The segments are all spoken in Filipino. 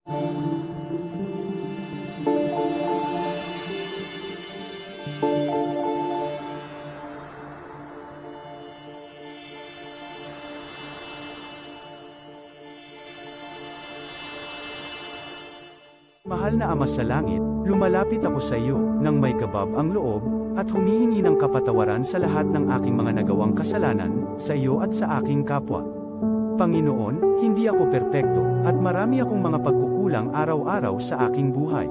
Mahal na Ama sa Langit, lumalapit ako sa iyo, nang may kabab ang loob, at humihingi ng kapatawaran sa lahat ng aking mga nagawang kasalanan, sa iyo at sa aking kapwa. Panginoon, hindi ako perpekto, at marami akong mga pagkukulang araw-araw sa aking buhay.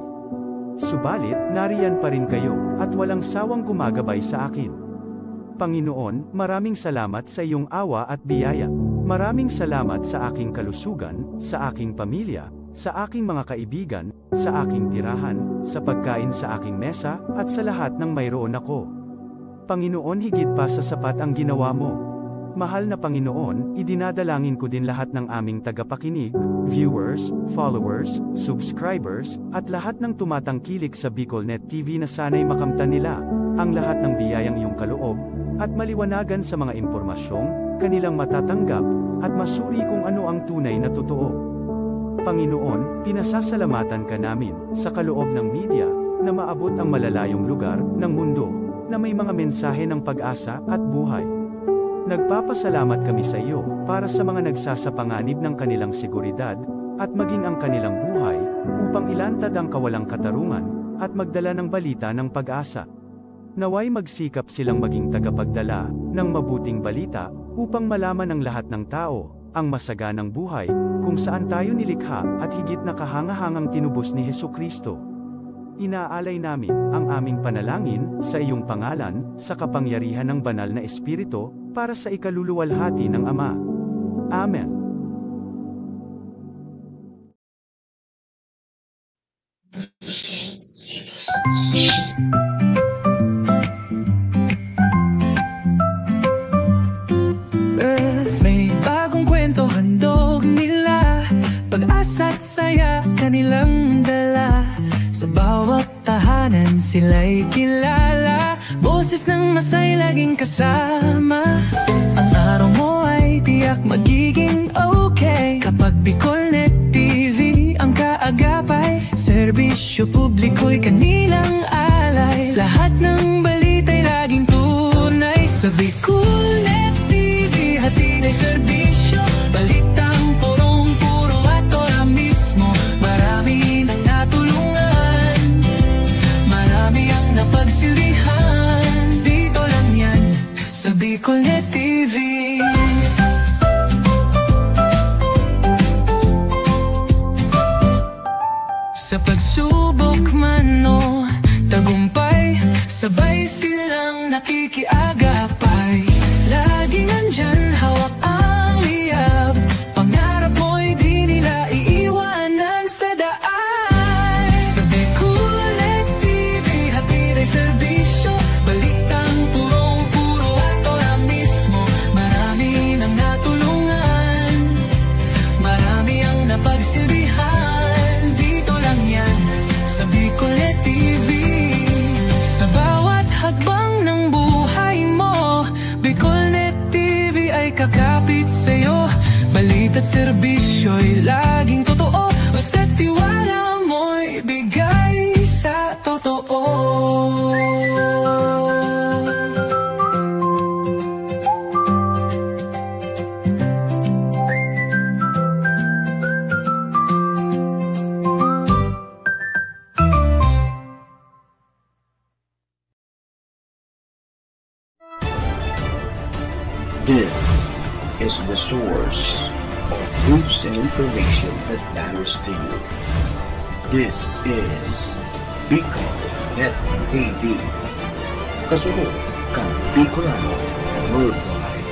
Subalit, nariyan pa rin kayo, at walang sawang gumagabay sa akin. Panginoon, maraming salamat sa iyong awa at biyaya. Maraming salamat sa aking kalusugan, sa aking pamilya, sa aking mga kaibigan, sa aking tirahan, sa pagkain sa aking mesa, at sa lahat ng mayroon ako. Panginoon, higit pa sa sapat ang ginawa mo. Mahal na Panginoon, idinadalangin ko din lahat ng aming tagapakinig, viewers, followers, subscribers, at lahat ng tumatangkilik sa BicolNet TV na sana'y makamtan nila ang lahat ng biyayang iyong kaloob, at maliwanagan sa mga impormasyong kanilang matatanggap, at masuri kung ano ang tunay na totoo. Panginoon, pinasasalamatan ka namin, sa kaloob ng media, na maabot ang malalayong lugar, ng mundo, na may mga mensahe ng pag-asa, at buhay. Nagpapasalamat kami sa iyo, para sa mga nagsasapanganib ng kanilang seguridad, at maging ang kanilang buhay, upang ilantad ang kawalang katarungan, at magdala ng balita ng pag-asa. Naway magsikap silang maging tagapagdala, ng mabuting balita, upang malaman ng lahat ng tao, ang masaganang buhay, kung saan tayo nilikha, at higit na kahangahangang tinubos ni Hesukristo. Inaalay namin ang aming panalangin sa iyong pangalan, sa kapangyarihan ng banal na Espiritu, para sa ikaluluwalhati ng Ama. Amen. May bagong kwento handog nila, pag-asa't saya kanilang dala. Sa bawat tahanan sila'y kilala, boses ng masay laging kasama. Ang araw mo ay tiyak magiging okay, kapag BicolNet TV ang kaagapay. Serbisyo publiko'y kanilang alay, lahat ng balita'y laging tunay. Sa BicolNet TV hatid ay serbisyo, balitang purong-puro at ora mismo. Marami nang natulungan, marami ang napagsilbihan, dito lang yan sa BicolNet TV. Sa pagsubok man o tagumpay, sabay silang nakikiagapay. Laging nandyan, hawak ang liyab, pangarap mo'y di nila iiwanan sa daan. Sa BicolNet TV hatid ay serbisyo, balitang purong-puro at ora mismo. Marami nang natulungan, marami ang napagsilbihan, dito lang yan sa BicolNet TV. Sa bawat hagbang ng buhay mo, BicolNet TV ay kakapit sa'yo. Balita't serbisyo'y laging totoo, basta't tiwala mo'y bigay sa totoo. This is the source of news and information that matters to you. This is BicolNet TV. Kasunod kang Bicolano worldwide.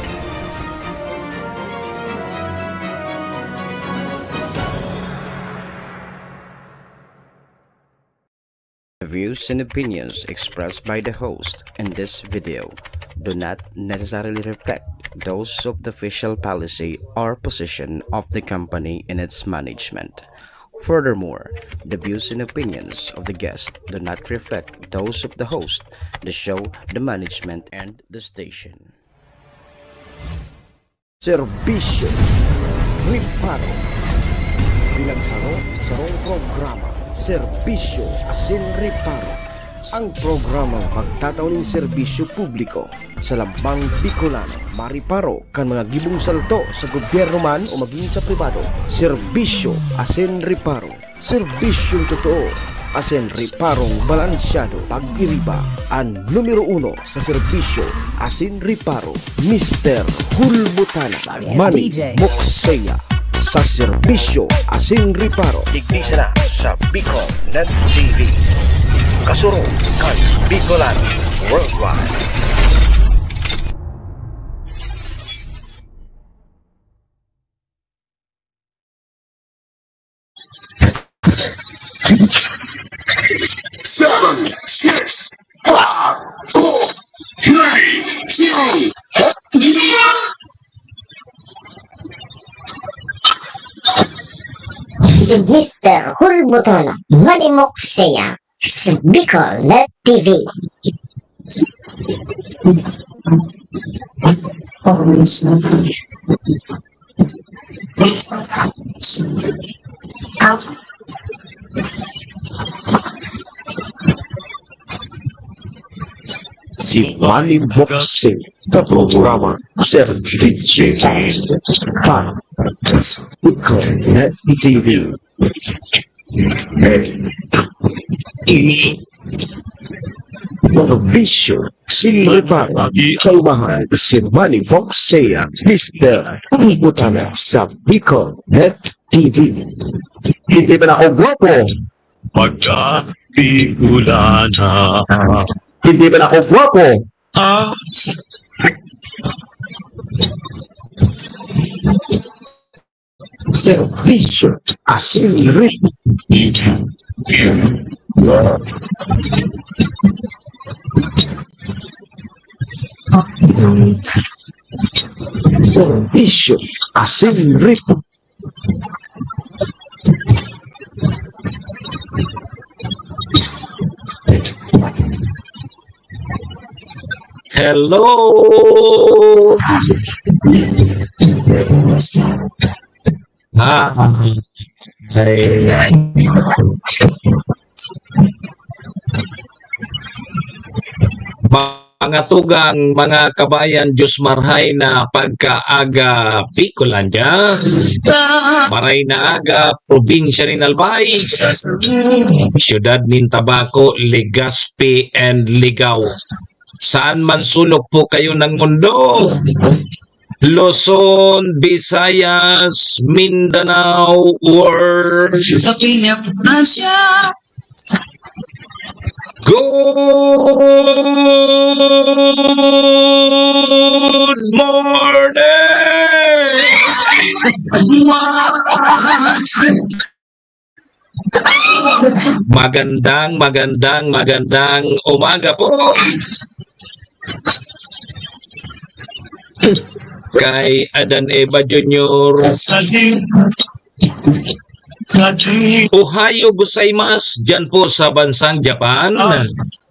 The views and opinions expressed by the host in this video do not necessarily reflect those of the official policy or position of the company and its management. Furthermore, the views and opinions of the guest do not reflect those of the host, the show, the management, and the station. Servicio Reparo. Pinagsaro-sarong programa, Serbisyo Asin Reparo. Ang programang magtataon ng serbisyo publiko sa Lambang Bicolano, mariparo kan mga gibong salto sa gobyerno man o maging sa pribado. Serbisyo Asin Reparo. Serbisyong totoo, asin reparong balansyado. Pag-iriba ang numero 1 sa serbisyo asin reparo, Mr. Hulbutana Manny Moxeya. Sa serbisyo asin reparo, digdisa na sa Bicol Net TV. Kasuro kan Bicolano Worldwide. Seven, 6, 5, 4, 3, 2, Si Mr. Hulbutana Manny Moxeya sa Bicol Net TV. si Manny Moxeya sa programa Serbisyo para sa Bicol Net TV. Serbisyo Sinreparo, kalmahan si Manny Moxeya, Mr. Hulbutana sa Bicol Net TV. Hindi ba na ako gwapo? Magka-Bicolana. Hindi ba na ako gwapo? Serbisyo Asin Reparo. Serbisyo Asin Reparo. Hello! Mga tugang, mga kabayan, Diyos marhay na pagkaaga Bicolania, maray na aga, probinsya ni Albay, siyudad nin Tabaco, Legazpi, and Ligao. Saan man sulok po kayo ng mundo, Luzon, Visayas, Mindanao, or good morning! Magandang umaga po kay Adan Eva Jr. Ohayo gozaimasu dyan po sa bansang Japan.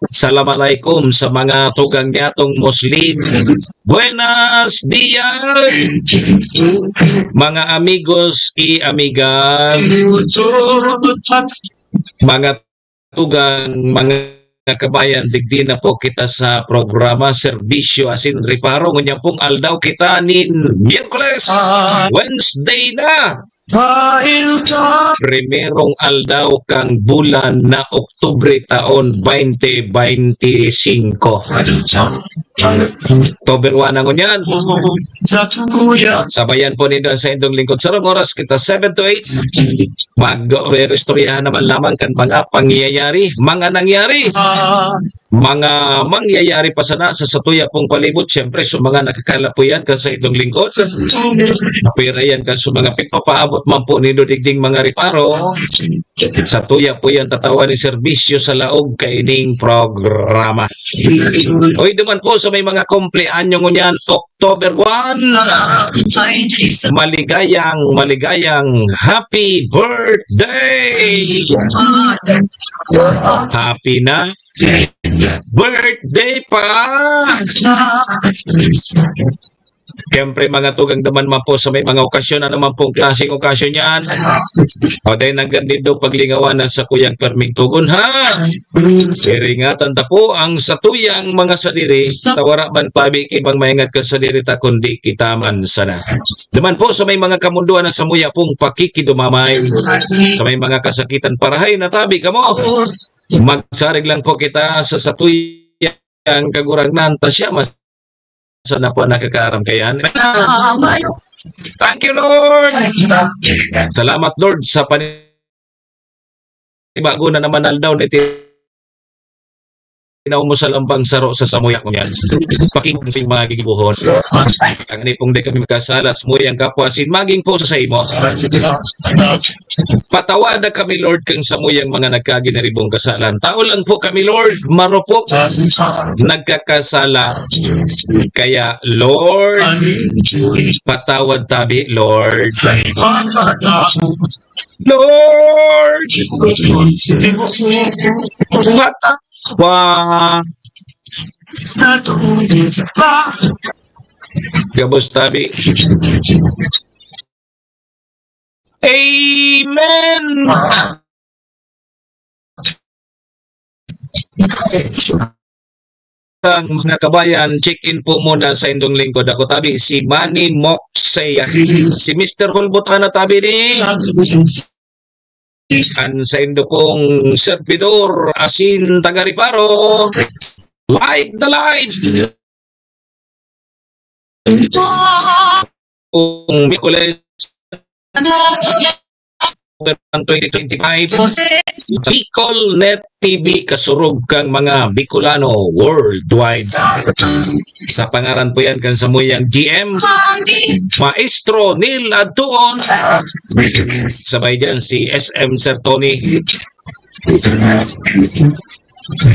Assalamualaikum sa mga tugang nyatong Muslim. Buenos dias mga amigos y amigas, mga tugang, mga kabayan, digdi na po kita sa programa Serbisyo Asin Reparo. Ngunyan pong aldaw kita nin Miyerkules, Wednesday na. Primerong aldaw kang bulan na Oktubre taon 2025. October 1 na ngunyan. Sabayan po nito sa indong lingkod. Sarong oras kita 7 to 8. Mag-restoryahan naman lamang kan mga pangyayari, mga nangyari, mga mangyayari pa sana sa satuya pong palibot. Siyempre, sa mga nakakalapuyan ka sa indong lingkod. Napirayan ka sa mga pipapaabot man po nito digding mga reparo. Sa tuya po yan tatawa ni serbisyo sa laog kaining programa. Oy duman po sa may mga kumpleanyo ngunyan October 1. Maligayang happy birthday! Happy na birthday pa! Siyempre mga tugang daman man po sa may mga okasyon na naman pong klaseng okasyon yan. O dahil naggandido paglingawan na sa kuyang perming tugon ha. Siringatan ta po ang satuyang mga sadiri. Tawara man pabi ibang mayangat ka sadiri ta kundi kita man sana. Daman po sa may mga kamunduan na samuya pong pakikidumamay. Sa may mga kasakitan parahay na tabi kamo. Magsarig lang po kita sa satuyang kagurangnan ta siya mas sana po nakakaram kayan. Thank you, Lord. Salamat, Lord, sa panibago na naman aldaw na tinaw mo sa lambang saro sa samuyak mo yan. Pakinggan sing mga gigibuhon. Ang pong di kami magkasala sa muyang kapwa sin maging po sa imo. Patawad na kami, Lord, kang samuyang mga nagkaginaribong kasalan. Tao lang po kami, Lord, marupok nagkakasala. Kaya, Lord, patawad tabi, Lord. Lord, gabos tabi. Amen. Ang mga kabayan, check-in po muna sa indong lingkod. Ako tabi si Manny Moxeya. Si Mr. Hulbutana tabi ni sa indo pong servidor asin tagariparo. Live the live. Kung Mikules 2025 Bicol Net TV kasurog kang mga Bicolano worldwide. Sa pangaran po yan kan sa muyang GM Maestro Neil Adtuon, sabay dyan si SM Sir Tony.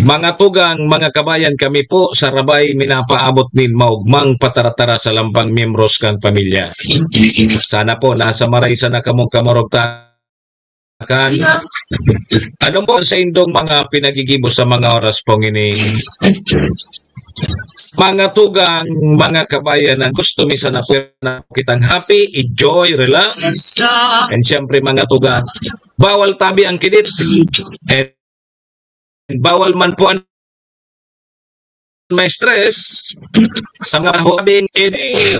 Mga tugang, mga kabayan, kami po sa Rabay minapaabot nin maugmang pataratara sa lambang miyembros kang pamilya. Sana po nasa maraysa na kamong kamorogta kan. Ano po sa indong mga pinagigibo sa mga oras pong ini? Mga tugang, mga kabayan na gusto misa na kitang happy, enjoy, relax. And siyempre mga tugang, bawal tabi ang kidit. And bawal man po ang may stress sa mga hobing ini.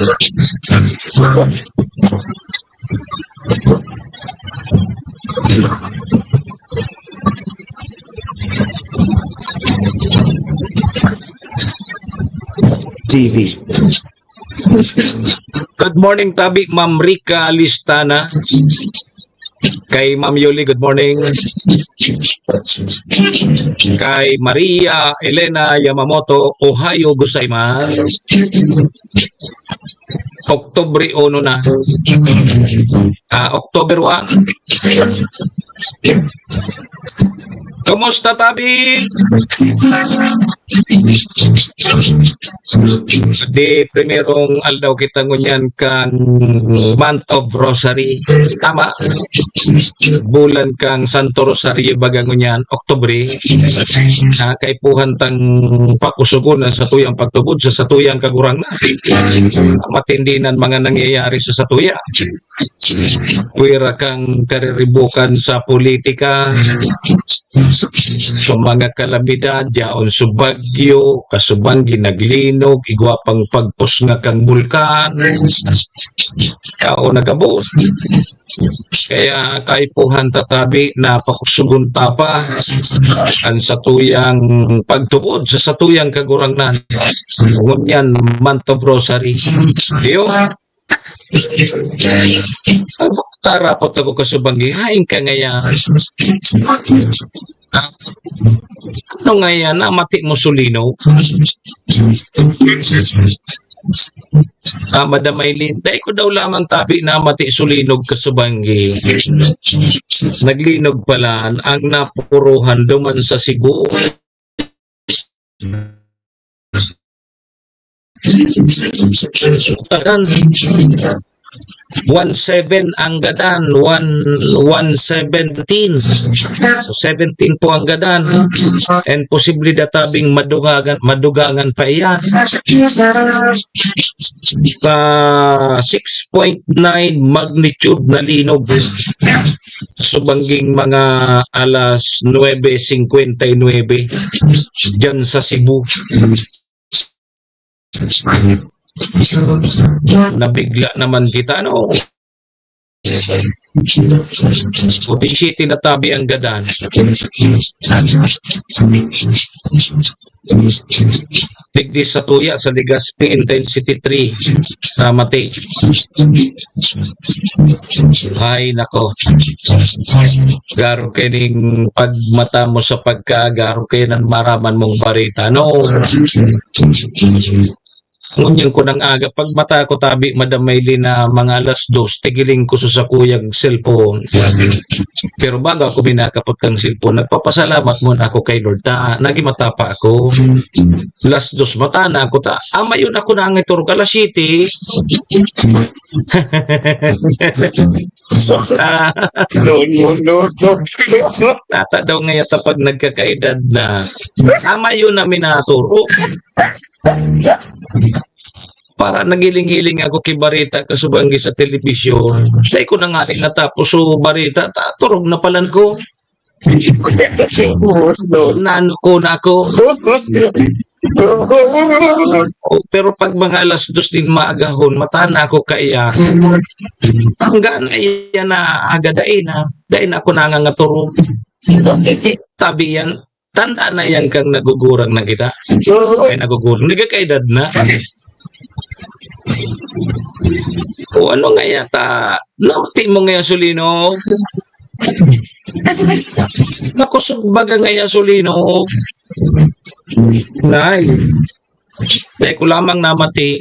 TV. Good morning tabi Ma'am Rika Listana. Kay Ma'am Yuli, good morning. Kay Maria Elena Yamamoto, Ohio gozaimasu. Oktobre 1 na. October 1. Kumusta tabi? Di primerong aldaw kita ngunyan kang month of Rosary. Tama. Bulan kang Santo Rosario baga ngunyan, Oktobre. Kaipuhan tang pakusugunan sa tuyang pagtubod sa satuyang kagurang na. Matindinan mga nangyayari sa satuya. Wira kang kariribukan sa politika. Sa mga kalamidad, yaon subagyo, kasuban ginaglinog, igwapang pagpos nga kang bulkan, kao nagabot. Kaya kaipuhan tatabi na pakusugun tapa ang satuyang pagtubod sa satuyang kagurangnan. Ngunyan, month of Rosary. Diyo, ang tarapot ako kasubanggi, haing ka ngaya. Ano ngaya na mati mo sulino? Madam Aylin, dahil ko daw lamang tabi na mati sulinog kasubanggi. Naglinog pala ang napuruhan duman sa Cebu. 1-7 ang gadan, 1-17. So 17 po ang gadan. And posible databing madugangan pa iyan. 6.9 magnitude na linog. Subangging mga alas 9:59 dyan sa Cebu. Nabigla naman kita, no? Puti City na tabi ang gadan. Bigdis sa Tuya sa Legazpi Intensity 3 sa Mati. Ay nako, garo kining pagmata mo sa pagkagaro kayo ng maraman mong barita, no? Ngunyan ko ng aga, pag mata ko tabi, Madam Maylin, na mga alas 2, tigiling ko sa kuyang cellphone. Pero bago ako binakapot kang cellphone, nagpapasalamat muna ako kay Lord. Nagimata pa ako. Alas 2, mata na ako. Mayon ako na ang iturog. Alas 7. Tata daw ngayata pag nagkakaedad na. Mayon na minaturo. Para nagiling-hiling ako kay Barita kasubanggi sa telebisyon. Say ko na nga rin natapos so Barita, turog na palan ko. Nano ko na ako. Pero pag mga alas 2 din maagahon, mata na ako kaya. Hanggang iyan na agadain na. Dahil ako nangangaturo. Tabi yan. Tanda na yan kang nagugurang na kita. Ay nagugurang. Nagkakaedad na. O ano nga yata? Namati mo nga Solino. Nakusog baga nga Solino. Nay. Dahil ko lamang namati.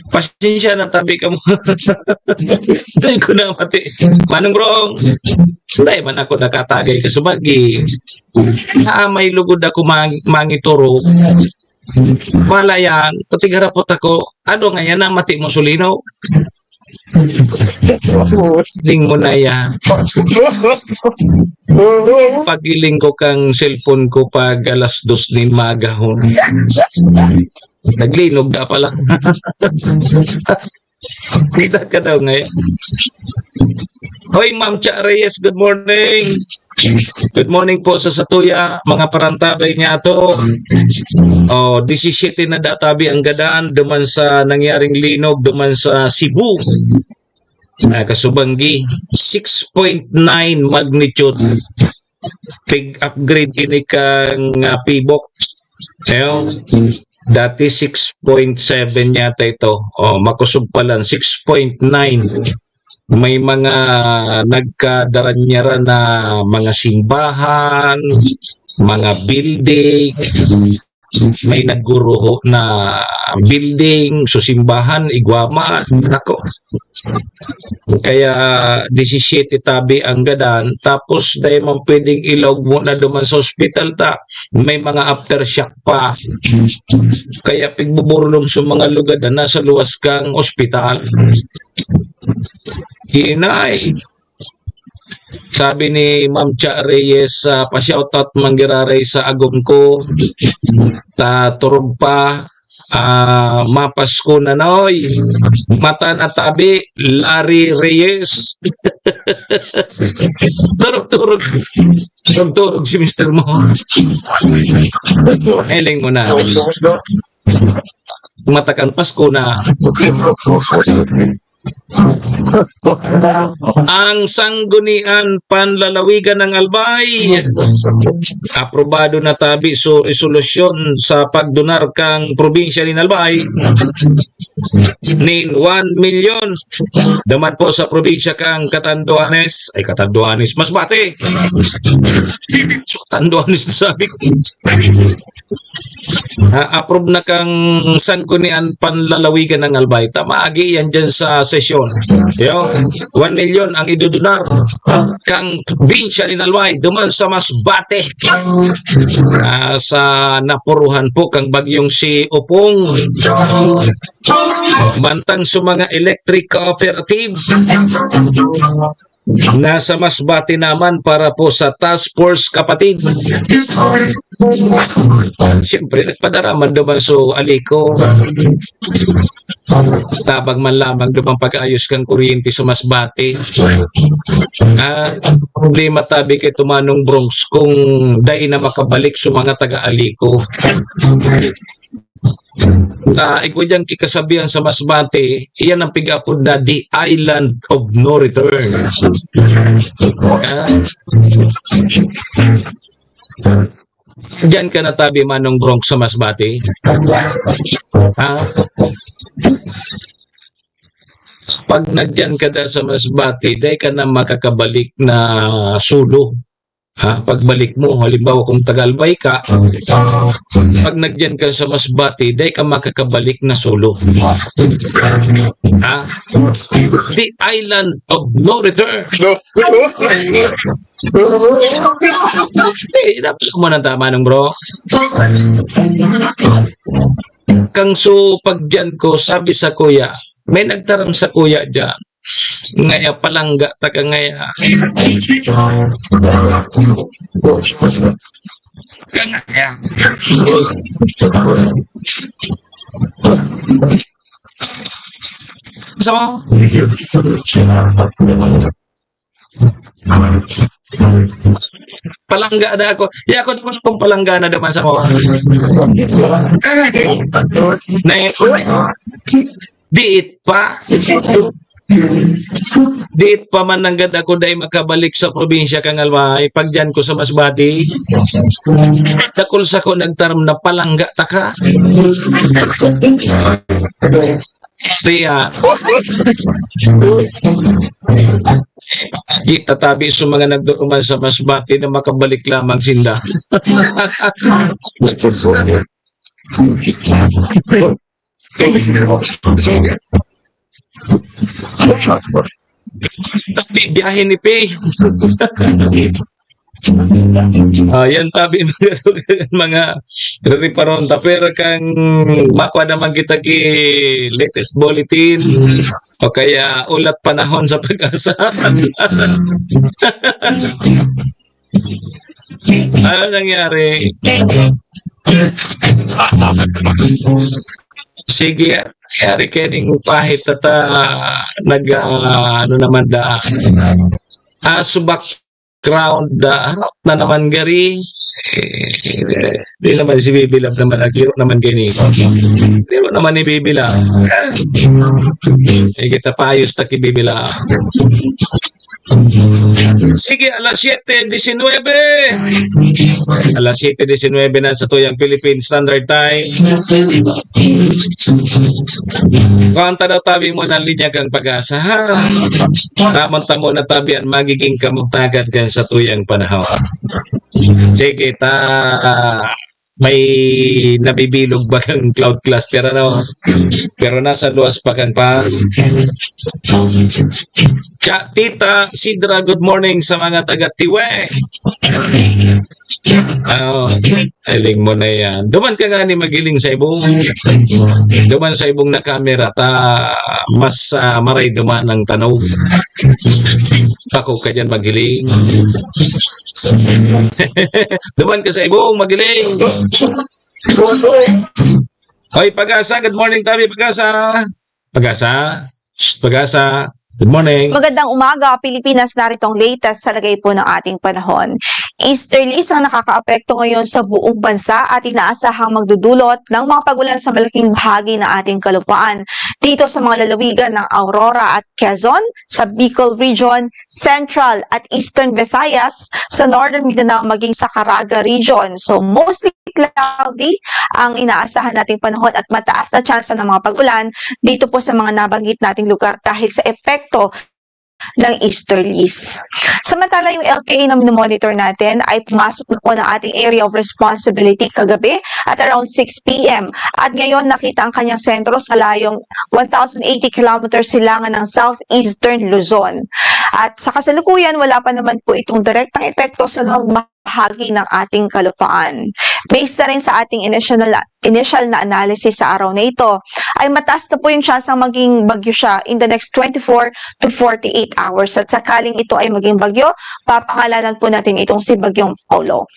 Pasensya na tabi ka mo. Dahil ko namati. Manong Brong. Dahil man ako nakatagay ka subagi. May lugod ako mangituro. Malayan, patigarapot ako. Ano nga yan, mati mo Solino? Ling mo na yan. Pagiling ko kang cellphone ko pag alas 2 din magahon. Naglinog na pala. Kita ka daw ngayon. Hoy, Ma'am Cha Reyes, good morning. Good morning po sa Satuya, mga parantabay niya to. 17 na databi ang gadaan, duman sa nangyaring linog, duman sa Cebu. Kasubanggi, 6.9 magnitude. Big upgrade ini kang Pibok. Dati 6.7 yata ito. Makusog pa lang, 6.9. May mga nagkadaranyara na mga simbahan, mga building, may nagguruho na building, simbahan, igwama, nako. Kaya 17 tabi ang gadan, tapos dahil man pwedeng ilog mo na duman sa hospital may mga aftershock pa. Kaya pigbuburlong sa mga lugar na nasa luwas kang ospital. Hinay. Sabi ni Ma'am Cha Reyes, pa-shoutout manggiraray sa agom ko. Turog pa. Mapasko na noy. Mata na tabi. Larry Reyes. Turog si Mr. Mo. Eling mo na. Matakan Pasko na. Ang sanggunian panlalawigan ng Albay, aprobado na tabi so resolusyon sa pagdonar kang probinsya ni Albay nin 1 million daman po sa probinsya kang Catanduanes Masbate. Catanduanes na sabi ko. Approve na kang sanggunian panlalawigan ng Albay. Tamaagi yan dyan sa sesyon million. Yo, 1 million ang idudunar kang probinsya ni Nalway duman sa Masbate. Sa napuruhan po kang bagyong si Upong. Bantang sa mga electric cooperative. Nasa Masbate naman para po sa task force kapatid. Siyempre, nagpadaraman naman so aliko. Tabag man lamang naman pag-ayos kang kuryente sa Masbate. Problema tabi kay Tumanong Bronx kung dahil na makabalik sa mga taga-aliko. Ikaw dyan kikasabihan sa Masbate, iyan ang pigapod na the island of no return. Diyan ka natabi Manong Bronx sa Masbate. Pag nagdiyan ka da sa Masbate, dahil ka na makakabalik na sulo. Pagbalik mo, halimbawa kung Tagalbay ka, pag nagdiyan ka sa Masbate, dahil ka makakabalik na solo. The island of no return. Dapat mo ng tama nung bro. Kang so pagdiyan ko, sabi sa kuya, may nagtaram sa kuya dyan. Ngaya palangga taga ngaya kangaya so palangga na ako. Ako naman kung palangga na naman sa ko. Diit pa. Diit pa man nanggad ako dahil makabalik sa probinsya kang Almay. Pag dyan ko sa Masbate, dakol sa ko nagtaram na palangga taka. Kaya kita tabi sa mga nagdukuman sa Masbate na makabalik lamang sila. Tapi biyahe ni Pei. Yan tabi mga riparon pero kang makuha naman kita ki latest bulletin o kaya ulat panahon sa Pag-asa. Ano nangyari? Sige, kaya kining pahit at ano naman da subak ground na naman gari di naman si Bibilab naman nagiro naman gani di mo naman ni Bibilab kita paayos na ki Bibilab. Sige, alas 7:19. Alas 7:19 na sa tuyang Philippine Standard Time. Kanta daw tabi mo ng linya kang Pag-asa. Tamang tamo na tabi ang magiging kamutagan ka sa tuyang panahon. Sige, may nabibilog ba kang cloud cluster ano? Pero nasa luwas pa kang pa. Tita Sidra, good morning sa mga taga-Tiwe. Aling mo na yan. Duman ka nga ni magiling sa ibong. Duman sa ibong na camera mas maray duman ng tanaw. Ako ka dyan magiling. Duman ka sa ibong magiling. Hoy, Pag-asa, good morning tabi, Pag-asa. Pag-asa, Pag-asa. Good morning. Magandang umaga, Pilipinas. Narito ang latest sa lagay po ng ating panahon. Easterlies ang nakakaapekto ngayon sa buong bansa at inaasahang magdudulot ng mga pagulan sa malaking bahagi ng ating kalupaan. Dito sa mga lalawigan ng Aurora at Quezon, sa Bicol Region, Central at Eastern Visayas, sa Northern Mindanao maging sa Caraga Region. So mostly cloudy ang inaasahan nating panahon at mataas na tsansa ng mga pagulan dito po sa mga nabanggit nating lugar dahil sa epekto ng easterlies. Samantala yung LPA na minomonitor natin ay pumasok na po ng ating area of responsibility kagabi at around 6 p.m. At ngayon nakita ang kanyang sentro sa layong 1,080 km silangan ng southeastern Luzon. At sa kasalukuyan, wala pa naman po itong direktang epekto sa bahagi ng ating kalupaan. Based na rin sa ating initial na analysis sa araw na ito, ay mataas na po yung chance ang maging bagyo siya in the next 24 to 48 hours. At sakaling ito ay maging bagyo, papangalanan po natin itong si Bagyong Paulo.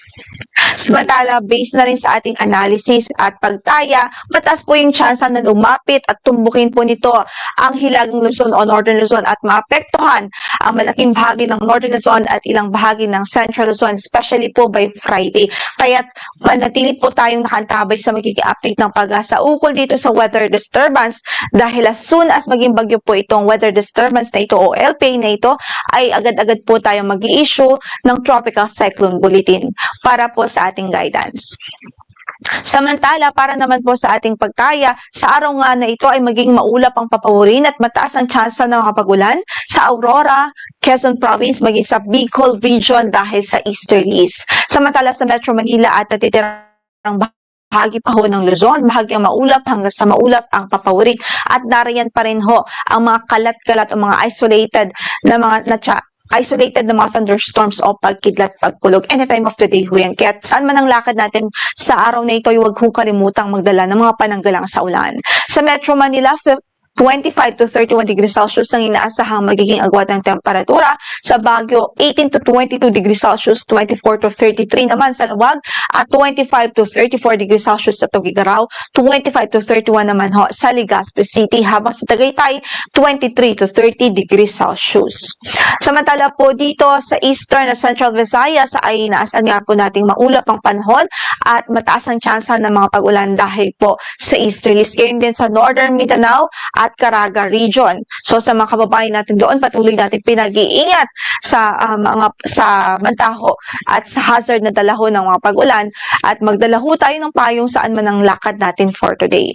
Samantala, based na rin sa ating analysis at pagtaya, mataas po yung chance na lumapit at tumbukin po nito ang Hilagang Luzon o Northern Luzon at maapektuhan ang malaking bahagi ng Northern Luzon at ilang bahagi ng Central Luzon, especially po by Friday. Kaya't manatili po tayong nakantabay sa magiging update ng Pag-asa ukol dito sa weather disturbance dahil as soon as maging bagyo po itong weather disturbance na ito o LPA na ito, ay agad-agad po tayong mag-i-issue ng Tropical Cyclone Bulletin para po sa ating guidance. Samantala, para naman po sa ating pagtaya, sa araw nga na ito ay maging maulap ang papawirin at mataas ang tsansa ng mga pagulan sa Aurora, Quezon Province, maging sa Bicol Region dahil sa easterlies. Samantala sa Metro Manila at natitirang bahagi pa ho ng Luzon, bahagyang maulap hanggang sa maulap ang papawirin at nariyan pa rin ho ang mga kalat-kalat o mga isolated na mga thunderstorms o pagkidlat, pagkulog anytime of the day ho yan. Kaya saan man ang lakad natin sa araw na ito, huwag kong kalimutang magdala ng mga pananggalang sa ulan. Sa Metro Manila, 25 to 31 degrees Celsius ang inaasahang magiging agwat ng temperatura. Sa Baguio, 18 to 22 degrees Celsius, 24 to 33 naman sa Luwag, at 25 to 34 degrees Celsius sa Tugigaraw, 25 to 31 naman ho sa Legazpi City, habang sa Tagaytay, 23 to 30 degrees Celsius. Samantala po dito sa Eastern at Central Visayas ay inaasahan nga po nating maulap ang panahon at mataas ang tsansa ng mga pag-ulan dahil po sa easterlies. Ngayon din sa Northern Mindanao at Caraga Region. So sa mga kababayan natin doon, patuloy natin pinag-iingat sa mantaho at sa hazard na dalaho ng mga pag-ulan at magdalaho tayo ng payong saan man ang lakad natin for today.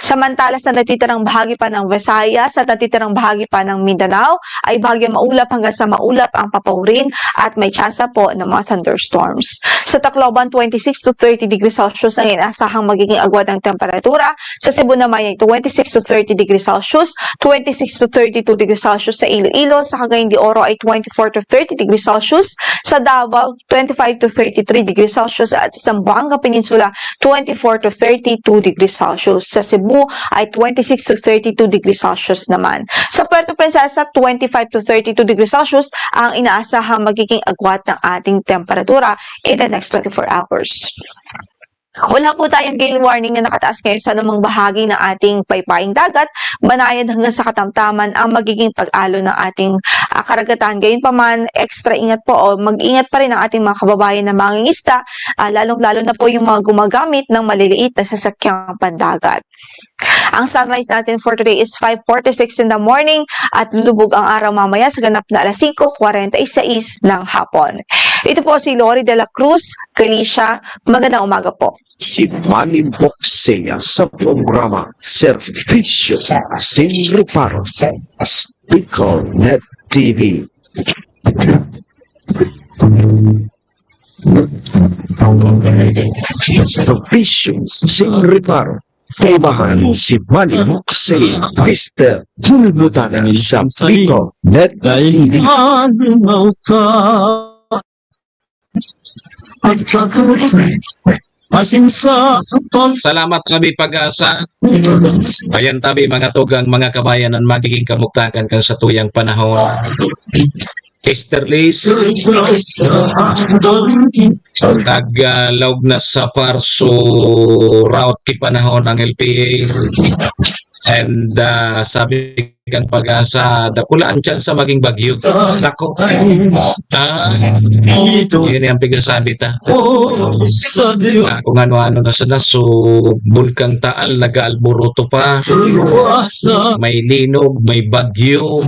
Samantala sa natitirang bahagi pa ng Visayas at natitirang bahagi pa ng Mindanao ay bahagyang maulap hanggang sa maulap ang papawirin at may tsansa po ng mga thunderstorms. Sa Tacloban, 26 to 30 degrees Celsius ang inaasahang magiging agwat ng temperatura. Sa Cebu naman ay 26 to 30 degrees Celsius, 26 to 32 degrees Celsius sa Iloilo. Sa Cagayan de Oro ay 24 to 30 degrees Celsius. Sa Davao, 25 to 33 degrees Celsius at sa Zamboanga Peninsula, 24 to 32 degrees Celsius. Sa Cebu ay 26 to 32 degrees Celsius naman. Sa Puerto Princesa, 25 to 32 degrees Celsius ang inaasahang magiging agwat ng ating temperatura in the next 24 hours. Wala po tayong gale warning na nakataas ngayon sa anumang bahagi ng ating paypaying dagat, banayan hanggang sa katamtaman ang magiging pag-alo ng ating karagatan. Gayunpaman, extra ingat po o mag-ingat pa rin ang ating mga kababayan na mangingisda, lalong-lalo na po yung mga gumagamit ng maliliit na sasakyang pandagat. Ang sunrise natin for today is 5:46 in the morning at lulubog ang araw mamaya sa ganap na alas 5:46 ng hapon. Ito po si Lori de la Cruz, Galicia. Magandang umaga po. Si Manny Boxea sa programa Servisyo Sin Reparo sa Bicol Net TV. Servisyo Sin Reparo. Kaibahan si Manny Boxea, Mr. Bulbutan sa Bicol Net TV. Salamat kami Pag-asa. Ayan tabi mga tugang mga kabayanan magiging kamugtakan kan sa tuyang panahon. Easterlies naglaog na sa parso route ki panahon ng LPA and sabi kang Pag-asa dakulaan dyan sa maging bagyo. Nako yun yung pigasabi ta kung ano-ano na sana. So Bulkang Taal nag-aalboroto pa, may linog, may bagyo,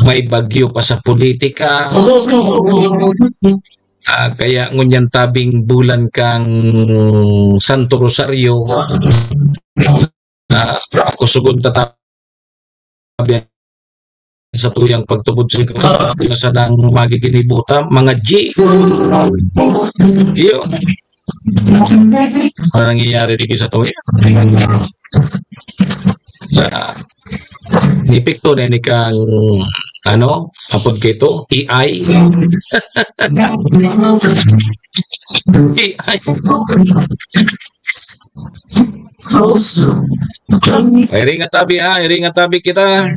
may bagyo pa sa politika. Kaya ngunyan tabing bulan kang Santo Rosario, ako sugod tatabi sa tuyang pagtubod sa ikaw sa nang magiginibuta mga G iyo ano nangyayari dito sa tuya nipikto na ni kang ano apod kito AI AI Iri nga tabi kita.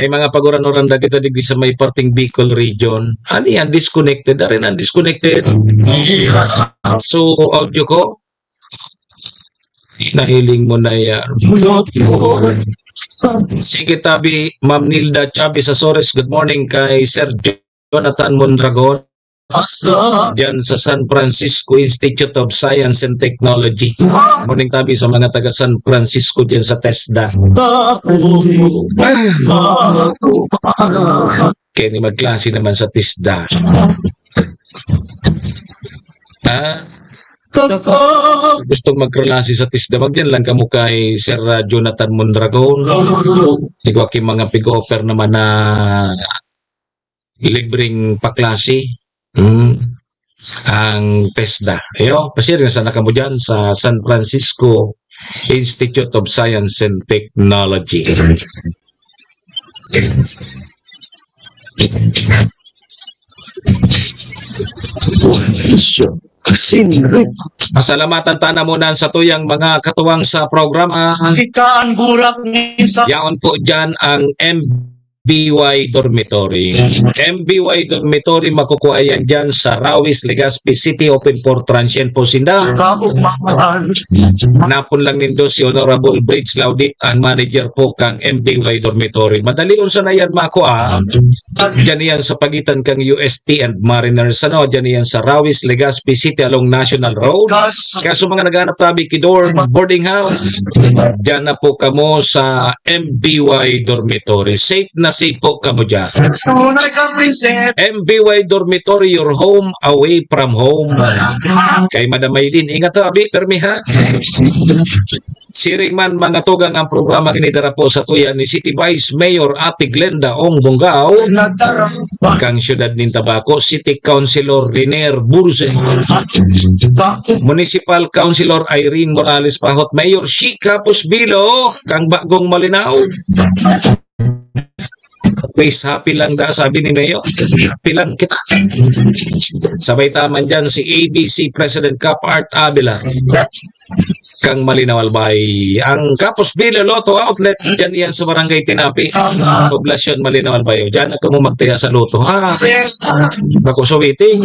May mga paguran-oranda kita digdi sa may parting Bicol region. Ano yan? Disconnected. Dari na disconnected. So, audio ko. Nahiling mo na yan. Sige tabi, Ma'am Nilda Chavez Azores. Good morning kay Sir Jonathan Mondragon. Diyan sa San Francisco Institute of Science and Technology. Morning tabi sa mga taga San Francisco diyan sa TESDA. Kaya ni magklase naman sa TESDA. Gusto magklase sa TESDA, magdiyan lang kamo kay Sir Jonathan Mondragon. Ikaw aking mga pig-offer naman na libreng paklase. Ang TESDA. Pasir nga sana kamo dyan sa San Francisco Institute of Science and Technology. Pasalamatan tana muna sa tuyang mga katuwang sa programa. Yaon po dyan ang MBY Dormitory. MBY Dormitory makukuha yan dyan sa Rawis, Legazpi City, open for transient po sinda. Napon lang nindo si Honorable Bridge Laudit, ang manager po kang MBY Dormitory. Madali unsa na yan makuha. Dyan yan sa pagitan kang UST and Mariners. Dyan yan sa Rawis, Legazpi City along National Road. Kaso mga naghanap tabi Kidor Boarding House, dyan na po kamo sa MBY Dormitory. Safe na safe po kamo dyan. MBY Dormitory, your home away from home. Kay Madam Maylin, ingat to, abi, permi ha. Siring man mga tugang ang programa kinidara po sa tuya ni City Vice Mayor Ate Glenda Ong Bungao, kang siyudad nin Tabaco, City Councilor Riner Burse, Municipal Councilor Irene Morales Pahot, Mayor Shika Pusbilo, kang Bagong Malinaw. Please, happy lang da, sabi ni Mayo. Happy lang kita. Sabay taman dyan si ABC President Cap Art Avila, kang Malinaw Albay. Ang Kapos Bilo Lotto Outlet, dyan yan sa Barangay Tinapi, Poblasyon Malinaw Albay. Dyan ako mo magtaya sa Lotto. Bako suwiti.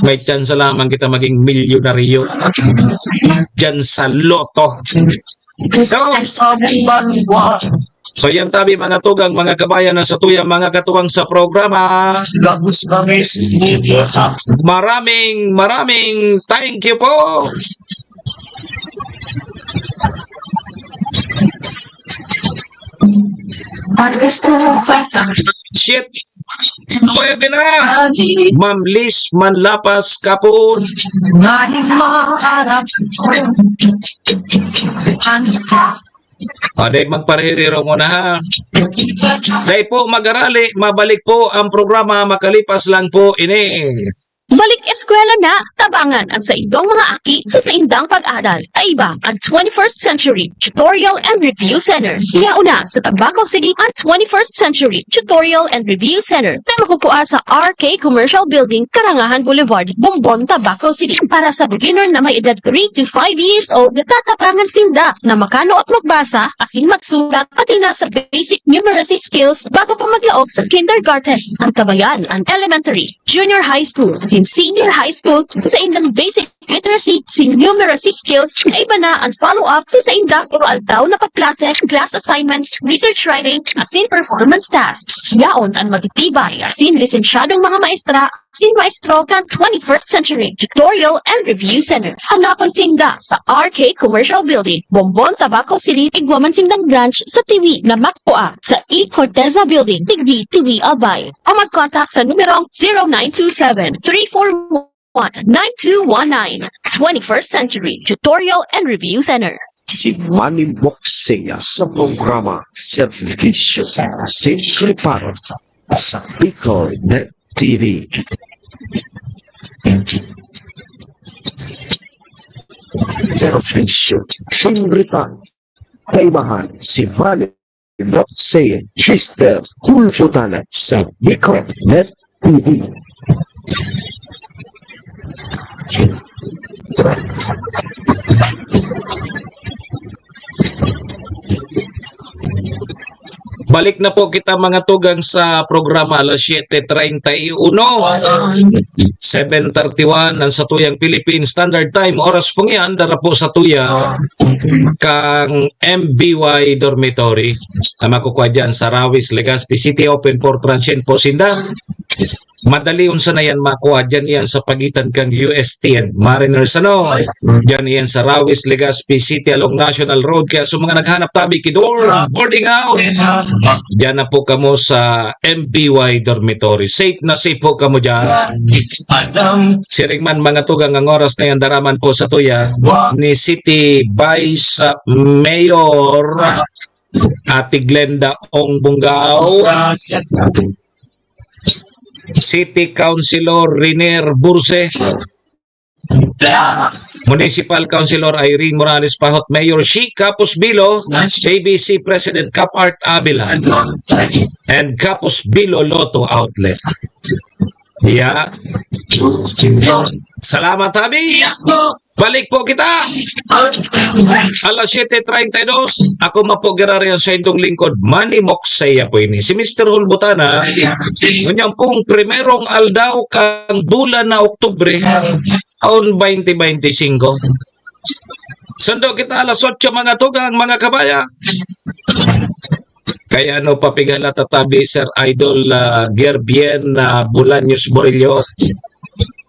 May chance lamang kita maging milyonaryo dyan sa Lotto. So yan tabi mga tugang, mga kabayan na sa tuyang mga katuwang sa programa. Maraming thank you po. Shit. Pwede na. Ma'am Liz Manlapas Kapon. Aday magparehiriro mo na ha. Day po mag-arali, mabalik po ang programa makalipas lang po ini. Balik eskwela na, tabangan ang sa indong mga aki sa saindang pag-aral. Ay iba ang 21st Century Tutorial and Review Center. Iauna sa Tabaco City ang 21st Century Tutorial and Review Center na makukuha sa RK Commercial Building, Karangahan Boulevard, Bombon, Tabaco City. Para sa beginner na may edad 3 to 5 years old, natatapangan sinda na makano at magbasa, asin magsulat, pati na sa basic numeracy skills bago pa maglaog sa kindergarten. Ang kabayan, ang elementary, junior high school, senior high school, sa indang basic literacy, numeracy skills, na iba na ang follow-up sa indang oral daw na pagklase, class assignments, research writing, asin performance tasks. Yaon ang matitibay, asin lisensyadong mga maestra, asin maestro kang 21st Century Tutorial and Review Center. Hanapan sinda sa RK Commercial Building, Bombon, Tabaco City, Igwaman sindang branch sa TV na Makpoa sa E. Corteza Building, Tigbi, TV Albay. O mag-contact sa numerong 0927-341-9219, 21st Century Tutorial and Review Center. si Manny Moxea sa programa Servisyo Simple para sa Bicol Net TV. Servisyo Simple para kaibahan si Manny Moxea Sister Kulputana sa Bicol Net TV. Balik na po kita mga tugang sa programa alas 7:31. 7:31 ang Satuyang Philippine Standard Time. Oras pong yan, dara po sa tuya kang MBY Dormitory na makukuha dyan sa Rawis, Legazpi City. Open for transient po sinda. Madali unsa na yan makuha dyan yan sa pagitan kang UST and Mariners dyan yan sa Rawis, Legazpi City along National Road. Kaya sa mga naghanap tabi kidor boarding out, dyan na po kamo sa MBY Dormitory. Safe na safe po kamo dyan. Siringman mga tugang ang oras na yan daraman po sa tuya ni City Vice Mayor Ate Glenda Ong Bungaw, City Councilor Riner Burse, Municipal Councilor Irene Morales Pahot, Mayor Shi Capus Bilo, ABC President Cap Art Avila, and Capus Bilo Lotto Outlet. Yeah. Salamat Abi. Balik po kita. Alas 7:32. Ako mapogirariyan sa indong lingkod. Manny Moxea po ini. Si Mr. Hulbutana. Kanyang pong primerong aldaw kang bulan na Oktubre taon 2025. Sando kita alas 8 mga tugang mga kabaya. Kaya no papigala tatabi Sir Idol Gerbien Bolaños Morillo.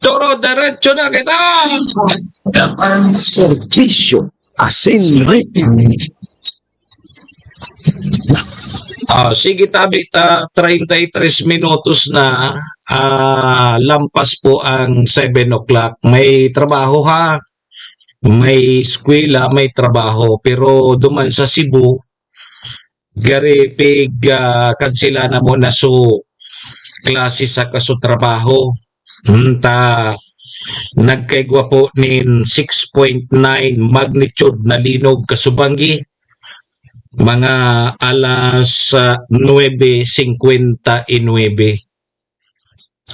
Toro diretso na kita. Servisyo asin sige tabi 33 minutos na lampas po ang 7 o'clock. May trabaho ha. May eskwela, may trabaho. Pero duman sa Cebu, gari pig kansila na mo na so klase sa kaso trabaho. Nagkaigwa po nin 6.9 magnitude na linog kasubanggi. Mga alas 9:59.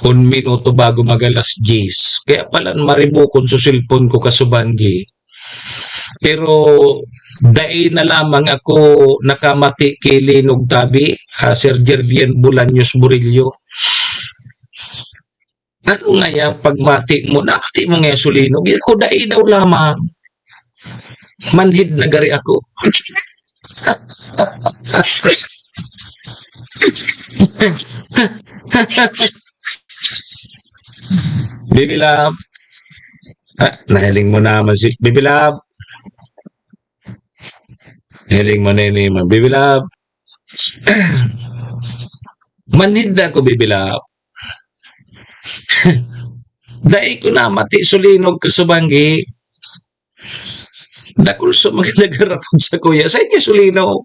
1 minuto bago magalas 10. Kaya pala maribukon sa cellphone ko kasubanggi. Pero dahil na lamang ako nakamati kay linog tabi, Sir Gerbien Bolaños Murillo. Ano nga yung pagmati mo? Nakati mo nga sulinog. Ako dahil daw lamang. Manhid na gari ako. Bibilab. Nahiling mo naman si Bibilab. Hiling mo na yun, Bibilab. Manhid na ako, Bibilab. Dahil ko na mati sulinog kasubanggi. Dakul sa mga nagarapon sa kuya. Sa inyo sulinog.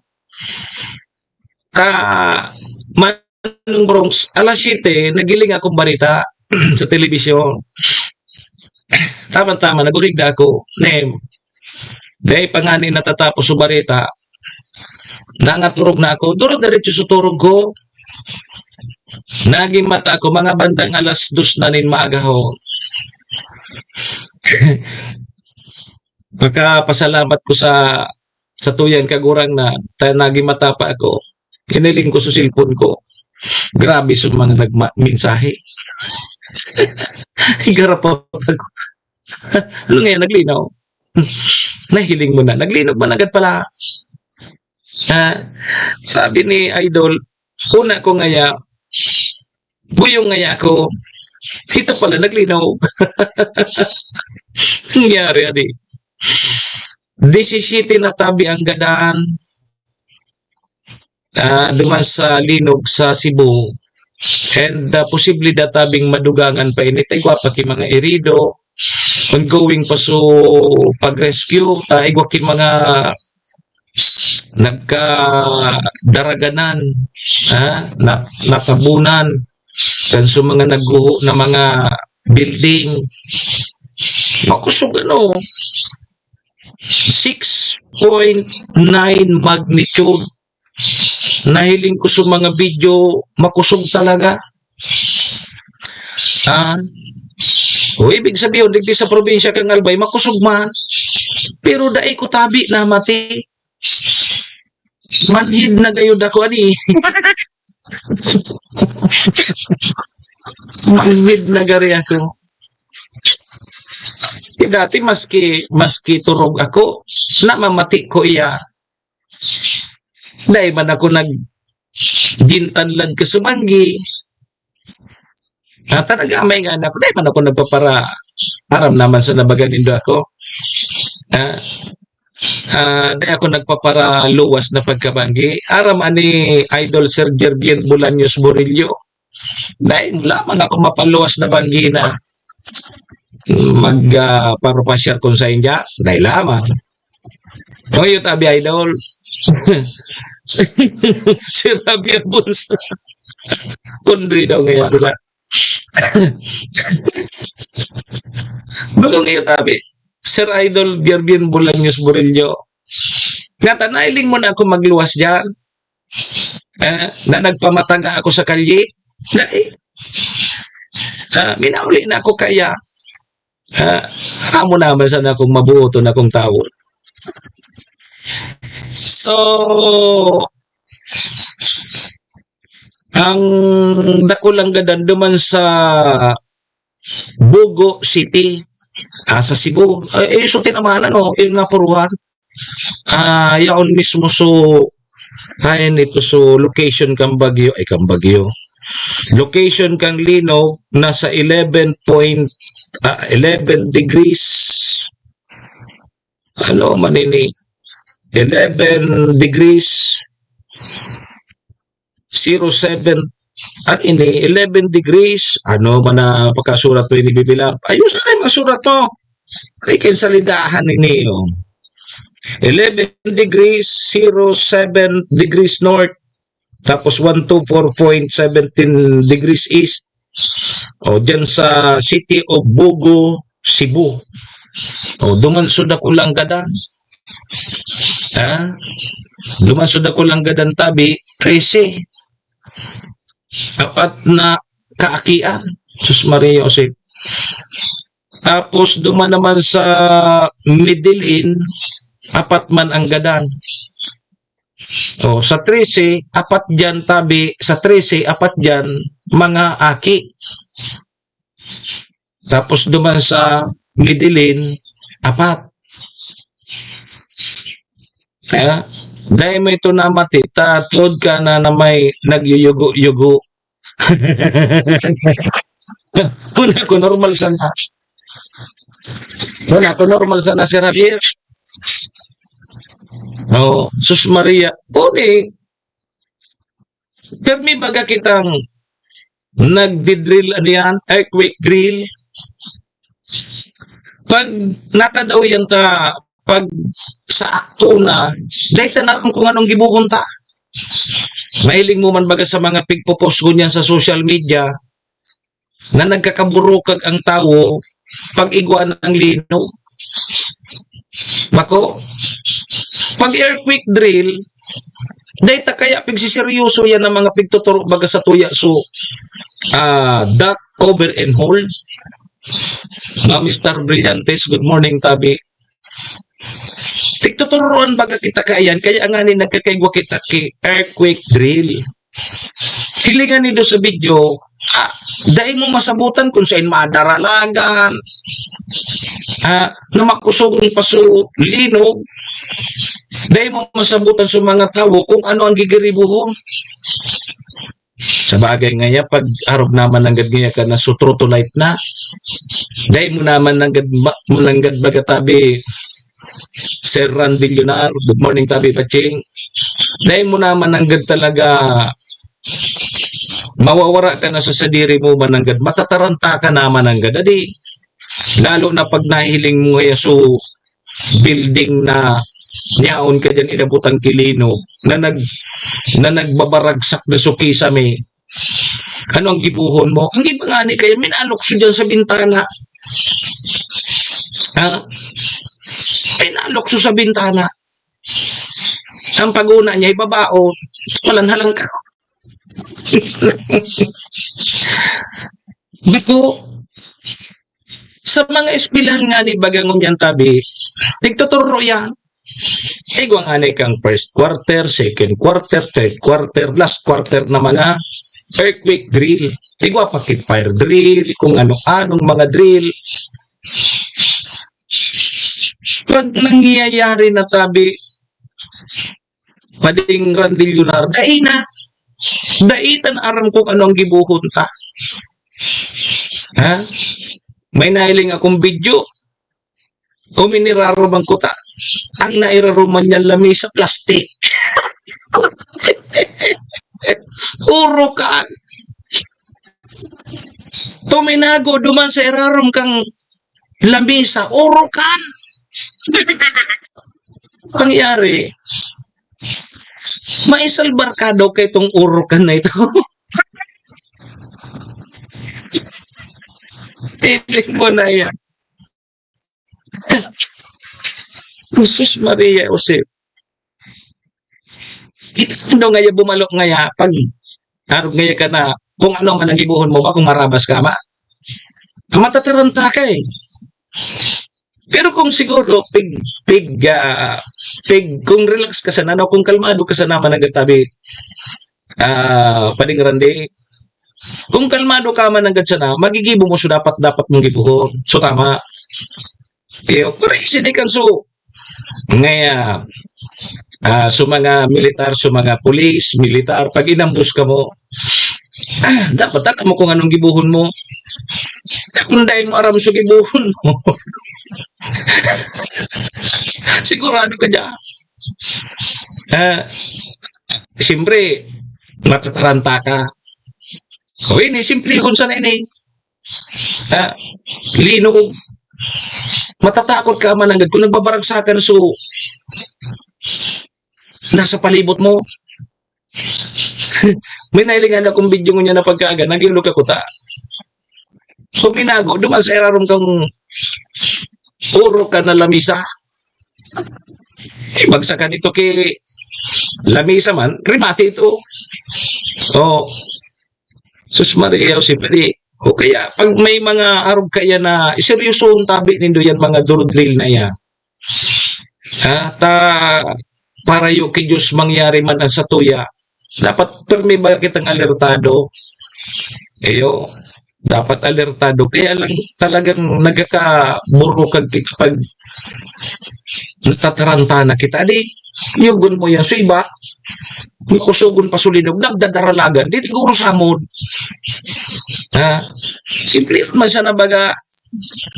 Manong Bronx, alas 7, nagiling akong balita sa telebisyon. Tama-tama, nagurig na ako. Name. Dahil pangani natatapos sa balita, nangaturog na ako. Durog na rin sa turog ko. Naging mata ako, mga bandang alas 2 na rin maagaho. Pagkapasalamat ko sa tuyan kagurang na naging mata pa ako. Kiniling ko sa cellphone ko. Grabe sa mga nagmensahe. Higarapot ako. Ano ngayon, naglinaw? Nahiling mo na. Naglinog man agad pala. Sabi ni Idol, una ko ngaya, buyong ngaya ko, kita pala naglinaw. Nangyari, adi. 17 na tabi ang gadaan. Duman sa linog sa Cebu. And posible databing madugangan pa init. Ay gwapa ki mga irido. ongoing pa so pag-rescue, igwakin mga nagkadaraganan, nakabunan, kan so mga nagguho na mga building. Makusog 6.9 magnitude. Nahiling ko sa mga video, makusog talaga. Ibig sabihin, digdi sa probinsya kang Albay, makusog man. Pero dai ko tabi na mati. Manhid na gayod ako ani. Manhid na gari ako. Dati maski turog ako, na mamati ko iya. Dahil man ako naggintanlan ka sumanggi. Talaga may nga anak ko, dahil man ako nagpapara. Aram naman sa nabagan indo ako. Dahil ako nagpapara luwas na pagkabanggi. Aram ani Idol Sir Jervin Bolaños Borillo. Dahil lamang ako mapaluwas na banggi na magparopasyal kung sa India. Dahil lamang. Ngayon tabi Idol. Si Javier Bunso. Kundri daw ngayon pula. Bago ngayon tabi. Sir Idol Jervin Bolaños Borillo. Nga tanailing mo na ako magluwas dyan. Na nagpamataga ako sa kalye. Minauli na ako kaya. Amo naman sana akong mabuoto na akong tao. So, ang dakulang gadan duman sa Bugo City, sa Cebu. So tinamahan yung napuruhan. Yaon mismo so, hayan ito so location kang Bagyo, location kang Linog, nasa 11 degrees, manini, 11 degrees 07 at ini 11 degrees man na pagkasurat to ini bibilang ayos na yung masurat to ay kinsalidahan ini 11 degrees 07 degrees north tapos 124.17 degrees east dyan sa City of Bugo, Cebu. Dumansod ako lang gadan. Dumansod ako lang gadan tabi 13. Apat na kaakian. Sus Maria Jose. Tapos duman naman sa Midilin, apat man ang gadan. Sa 13, apat dyan tabi, sa 13, apat dyan, mga aki. Tapos duman sa Midilin, apat. Dahil mo ito na mati, tatlod ka na may nagyuyugo-yugo. Wala ko normal sana. Wala ko normal sana si Javier. Sus Maria. Kami baga kitang nagdidrill yan, earthquake drill. Pag natadaw yan pag sa akto na, dahil tanapin kung anong gibukunta. Mahiling mo man baga sa mga pigpopost ko niyan sa social media na nagkakaburukag ang tao pag igwa ng lino. Bako, pag earthquake drill, dahil kaya pigsiseryoso yan ng mga pigtuturo baga sa tuya. So, duck, cover, and hold. Mr. Brillantes, good morning, tabi. Tigtuturuan baga kita kayan, kaya nga ni nagkakaigwa kita ki earthquake drill. Hilingan nito sa video, dahil mo masabutan kung saan madaralagan, na makusog ng paso linog, dahil mo masabutan sa mga tao kung ano ang gigiribuhon. Sa bagay nga yan, pag arog naman ng gadgaya ka na sutrotolite na, dahil mo naman ng baga tabi, Sir Ran Villonar, good morning tabi Paching. Dahil mo naman nanggad talaga mawawara ka na sa sadiri mo mananggad, matataranta ka naman nanggad. Adi, Lalo na pag nahiling mo ngayon so building na niyaon ka dyan inabutang kilino na nagbabaragsak na suki sa may ano ang gibuhon mo? Ang gibangani kayo, minalokso dyan sa bintana. Minalokso sa bintana. Ang paguna niya, ibabao. Malanhalang ka. Bako, sa mga eskwelahan nga ni Bagangon yan tabi, tigtuturo yan. Igwa nga ni kang first quarter, second quarter, third quarter, last quarter na mga earthquake drill. Igwa pa fire drill, kung ano-anong mga drill. Pag nangyayari na tabi, mading randilyonar, daitan aram kung anong gibuhon ta. Ha? May nahiling akong video. Uminiraroman ko ta. Ang nairaroman niya lamisa plastic. Urukan. Tuminago duman sa irarom kang lamisa. Urukan. Pangyari. May salbarkado kay itong urukan na ito. Titik mo na yan. Jesus Maria Joseph. Ito nga bumalok nga pag harap nga ka na kung ano man ang ibuhon mo ba kung marabas ka ma. Matataranta ka eh. Pero kung siguro kung relax ka sana no, kung kalmado ka sana managatabi paningrande. Kung kalmado ka man agad sana, magigibo mo so dapat mong gibuhon. So tama. Pero sinikan so ngaya so mga militar, so mga pulis, militar, pag inambus ka mo, dapat alam mo kung anong gibuhon mo. Kunday mo aram so gibuhon mo. Sigurado ka dyan. Siyempre, matataranta ka. O ini, simple kung saan ini. Lino, matatakot ka man agad. Kung nagbabaragsakan so, nasa palibot mo. May nailingan akong video niya na pagkaaga, nagilog ako ta. Kung binago, duman sa erarom kang puro ka na lamisa. Bagsakan ito kay lamisa man, rimati ito. O, Sus Maria Joseph, o kaya pag may mga arog kaya na seryoso ang tabi nindo yan mga drill na yan. Para yung kay Diyos mangyari man ang satuya, dapat permi ba kitang alertado? Dapat alertado. Kaya lang talagang nagkakaburo kag pag natataranta na kita. Yugon mo yan. So iba, kusugon pa sulinog, nagdadaralagan. Di siguro samod. Simple man siya na baga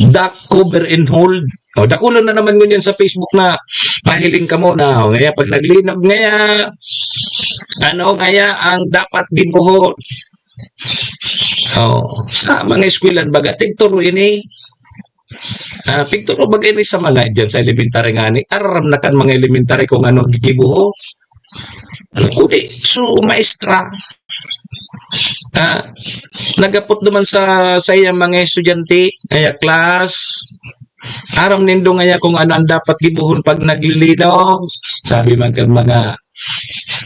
duck, cover, and hold. Dakulan na naman ngunyan sa Facebook na mahiling ka mo na. Ngaya pag naglinog, ngaya ang dapat gibuhon. Sa mga eskwelahan baga, tigturo ini. Pigturo baga ini sa mga dyan sa elementary nga ni. Araram na kan mga elementary kung ano gibuho. So, maestra. Nagapot naman sa iyang mga estudyante, class. Aram nindo nga kung ano ang dapat gibuhon pag naglilinaw. Sabi man kang mga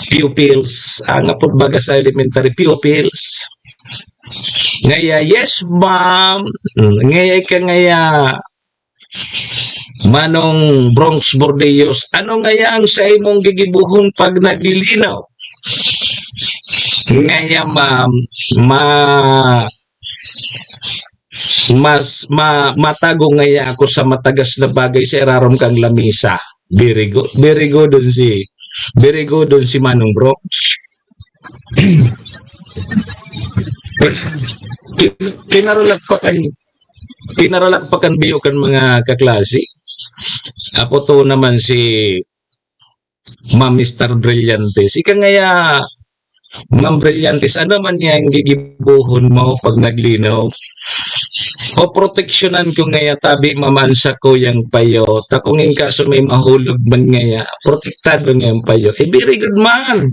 pupils, ang apod baga sa elementary pupils. Ngaya, yes ma'am. Ngaya ka Manong Bronx Bordeos, ano ngaya ang sa imong gigibuhon pag naglilinaw? Ngaya ma'am, matago ngaya ako sa matagas na bagay sa irarom kang lamisa. Very good dun si Manong Bronx. Kinaralak pa kan biyo kan mga kaklase. Apo to naman si Ma'am Mr. Brillantes. Ika ngaya Ma'am Brillantes, ano man yang gigibuhon mo pag naglinaw? O proteksyonan ko ngaya tabi mamansa ko yung payo. Kung in kaso may mahulog man ngaya, protektado nga yung payo. Eh, very good man.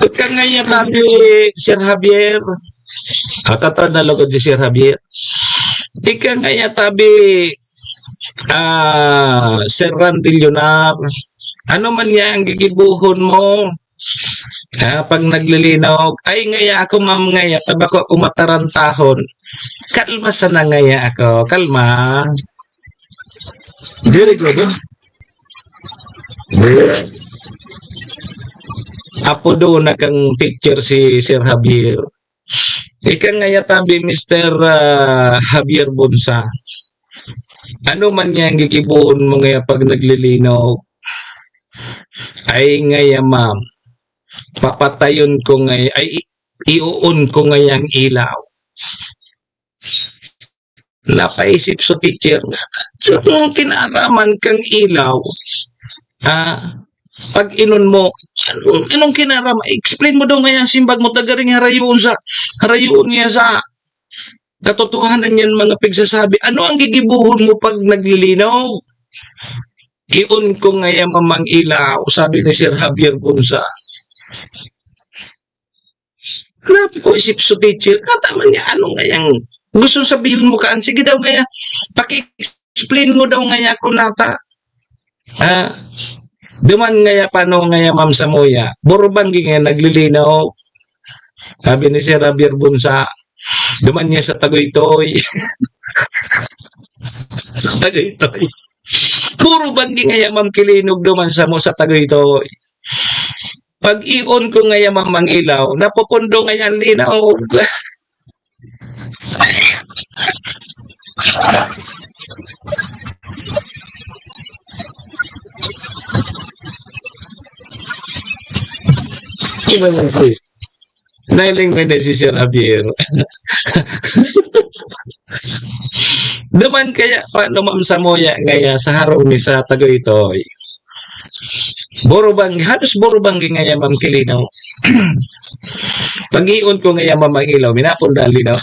Ika ngaya tabi, Sir Javier. Katata na lagod si Sir Javier. Ika ngaya tabi, Sir Randy Leonar, ano man yan ang gigibuhon mo pag naglilinaw, ay ngaya ako ma'am ngaya, tabako ako matarantahon, kalma sana ngaya ako, kalma. Very good. Apo doon na kang picture si Sir Javier. Ika ngaya tabi Mr. Javier Bunsa. Ano man yan gigibuon mo ngaya pag naglilinaw? Ay ngaya ma'am, papatayon ko ngaya, ay iuun ko ngayang ilaw. Napaisip so teacher, so kung kinaraman kang ilaw, pag inon mo, anong kinaraman? Explain mo daw ngayang simbag mo, tagaring harayon niya sa katotohanan yan mga pagsasabi. Ano ang gigibuhon mo pag naglilinaw? Iyon ko ngayon mamang ilaw, sabi ni Sir Javier Bunsa. Grabe ko isip so teacher, kataman niya, ano ngayang gusto sabihin mo kaan? Sige daw ngaya, paki-explain mo daw ngaya ko nata. Duman ngaya paano ngaya ma'am Samoya, borobanggi nga naglilinaw. Sabi ni Sir Javier Bunsa, duman niya sa Tagoytoy. Sa Tagoytoy. Puro banggi ngaya ma'am kilinog duman sa mo sa Tagoytoy. Pag ion ko ngaya ma'am ang ilaw, napupundo ngayon linaw. Nailing mo na si Sir Javier. Duman kaya, paano ma'am Samoya ngaya sa harong ni sa Tagoytoy? Borobang, halos borobang ngaya ma'am kilinaw. Pag-ion ko ngaya ma'am ang ilaw, minapunda linaw.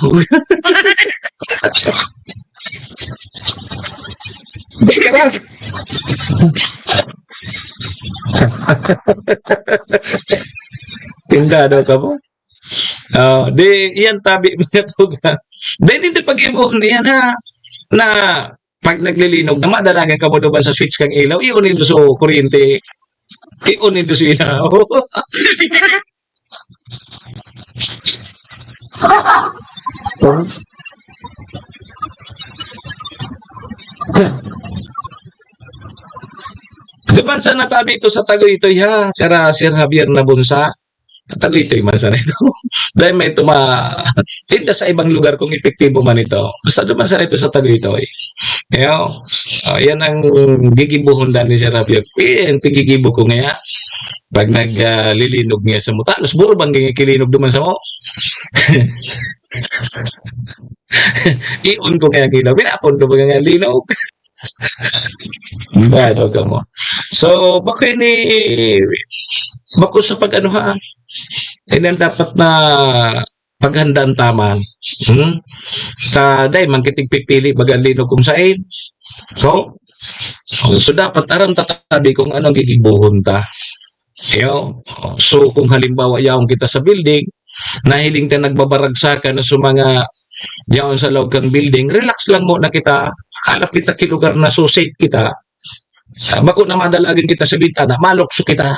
Tindado ka mo? Di, yan tabi mga tuga. Di, hindi pag-imun yan na pag naglilinog, na madalagan ka mo doon sa switch kang ilaw, iunin do so kuryente. Iunin do sa ilaw. Diba sa natabi ito sa Tagoytoy ha, kara Sir Javier na Bunsa? Tagoytoy man sa nito. Dahil may tinda sa ibang lugar kung epektibo man ito. Basta duman sa ito sa Tagoytoy. Kaya, yan ang gigibuhon dan ni Sir Javier. Yan, pigigibo ko nga. Pag naglilinog niya sa mo. Talos, buro bang kilinog duman sa mo? Iun ko kaya kilaw. Pinapon ko ba nga linog? Bado ka mo. So, bako sa pag-ano ha? Yan dapat na paghandaan taman. Dahil mangkitig pipili bagang linog kung saan. So dapat aram tatabi kung anong gigibuhon ta. So, kung halimbawa yaong kita sa building, nahiling ta nagbabaragsakan na sa mga yaon sa loob kang building, relax lang mo na kita, kalap kita kilugar na so safe kita. Bako na madalagan kita sa bintana, malokso kita.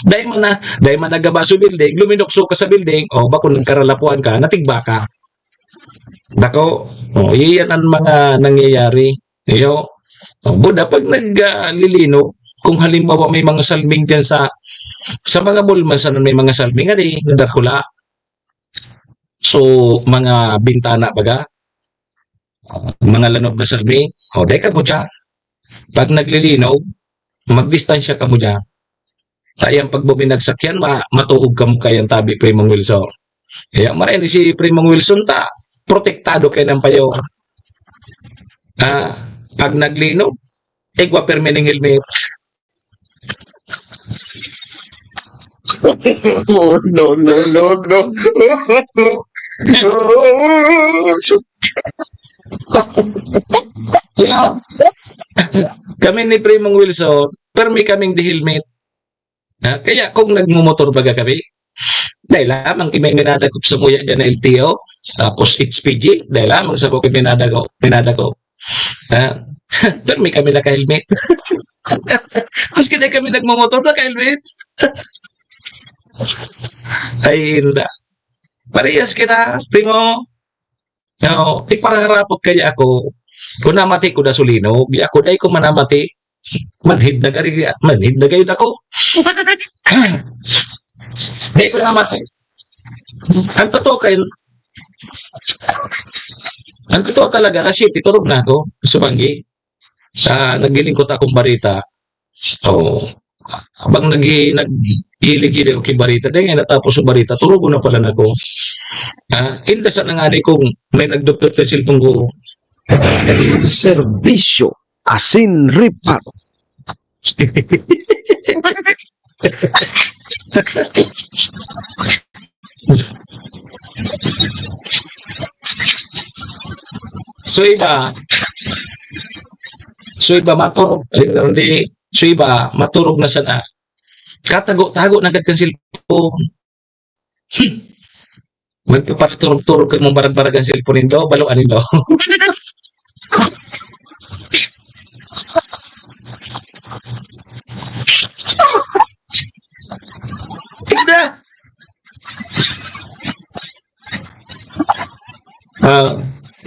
Dahil man nagabaso building, luminokso ka sa building, bako nagkaralapuan ka, natigba ka. Bako, iyan ang mga nangyayari. Buda, pag naglilino, kung halimbawa may mga salming dyan sa mga bulmasan may mga salming, nadakula. So, mga bintana baga, mga lanog na salming, dahil ka mo dyan. Pag naglilinaw, magdistansya ka mo dyan. Kayang pag buminagsakyan, matuog ka mo kayang tabi Primong Wilson. Kaya marami si Primong Wilson protektado kayo ng payo. Pag naglinog, igwa permining helmet. Oh, no, no, no, no. Kami ni Primong Wilson, permi kaming di helmet. Kaya kung nagmumotor baga kami, dahil lamang kami minadagop sa muya dyan na LTO, tapos HPG, dahil lamang sa ko kami minadagop. Permi kami naka-helmet. Mas kaya kami nagmumotor naka-helmet. Ay, hindi. Parehas kita, Primo. Ipangarapot kaya ako, kung namati ko na sulinog, ako dahil ko manamati, manhid na kayo ako. Dahil ko namati. Ang totoo talaga, kasi titurog na ako, sumanggi. Naglilingkot akong barita. Habang nag-ilig-ilig ako kay barita, dahil nga natapos yung barita, turugo na pala na ako. Hindi sa nangari kung may nagduktot sa silpong ko. Serbisyo asin ripar. So iba maturog. So iba maturog na sana. Katago-tago na agad kang silpong. Magpapaturog-turog ka mong barag-barag ang silpong nindo, baluan nindo. Hindi!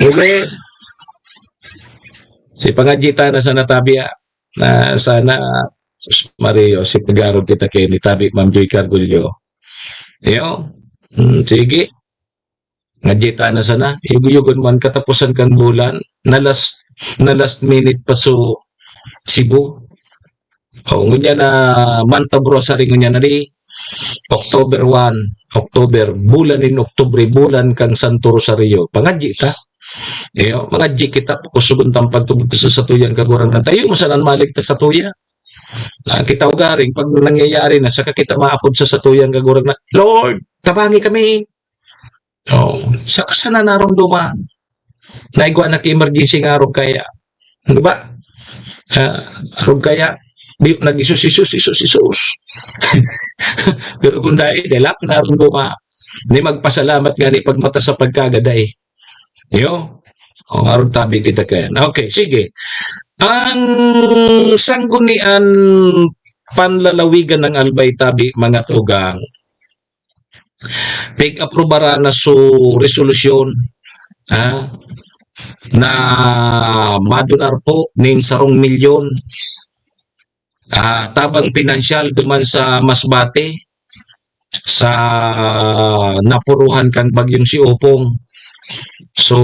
Okay. Si pangajita na sa natabi na sana Mario, si pagarod kita kay nitabi Ma'am Joy Cargulio. Sige. Ngajita na sana. Iguyugon man katapusan kan bulan na last minute pa so Cebu. Ngunya na Mantabro sa ring ngunya na di October 1, October, bulan in Oktubre, bulan kang Santo Rosario. Pangajita. Mangadji kita kusugon tampag tubod sa satuyan kagurang na tayo masanan malik ta satuya. Kita ugaring pag nangyayari na saka kita maapod sa satuyan kagurang na Lord, tabangi kami. Saka sana naramdaman. Naigwa na ki-emergency nga arog kaya. Ano ba? Arog kaya di nag-isus. Pero kung dahil delap naramdaman. Hindi magpasalamat nga ni pagmata sa pagkagaday. Arog tabi kita kaya. Okay, sige. Ang sanggunian panlalawigan ng Albay Tabi, mga tugang, pig-aprobara na so resolusyon na madonar po ning 10 milyon tabang pinansyal duman sa Masbate sa napuruhan kan bagyong si Opong. So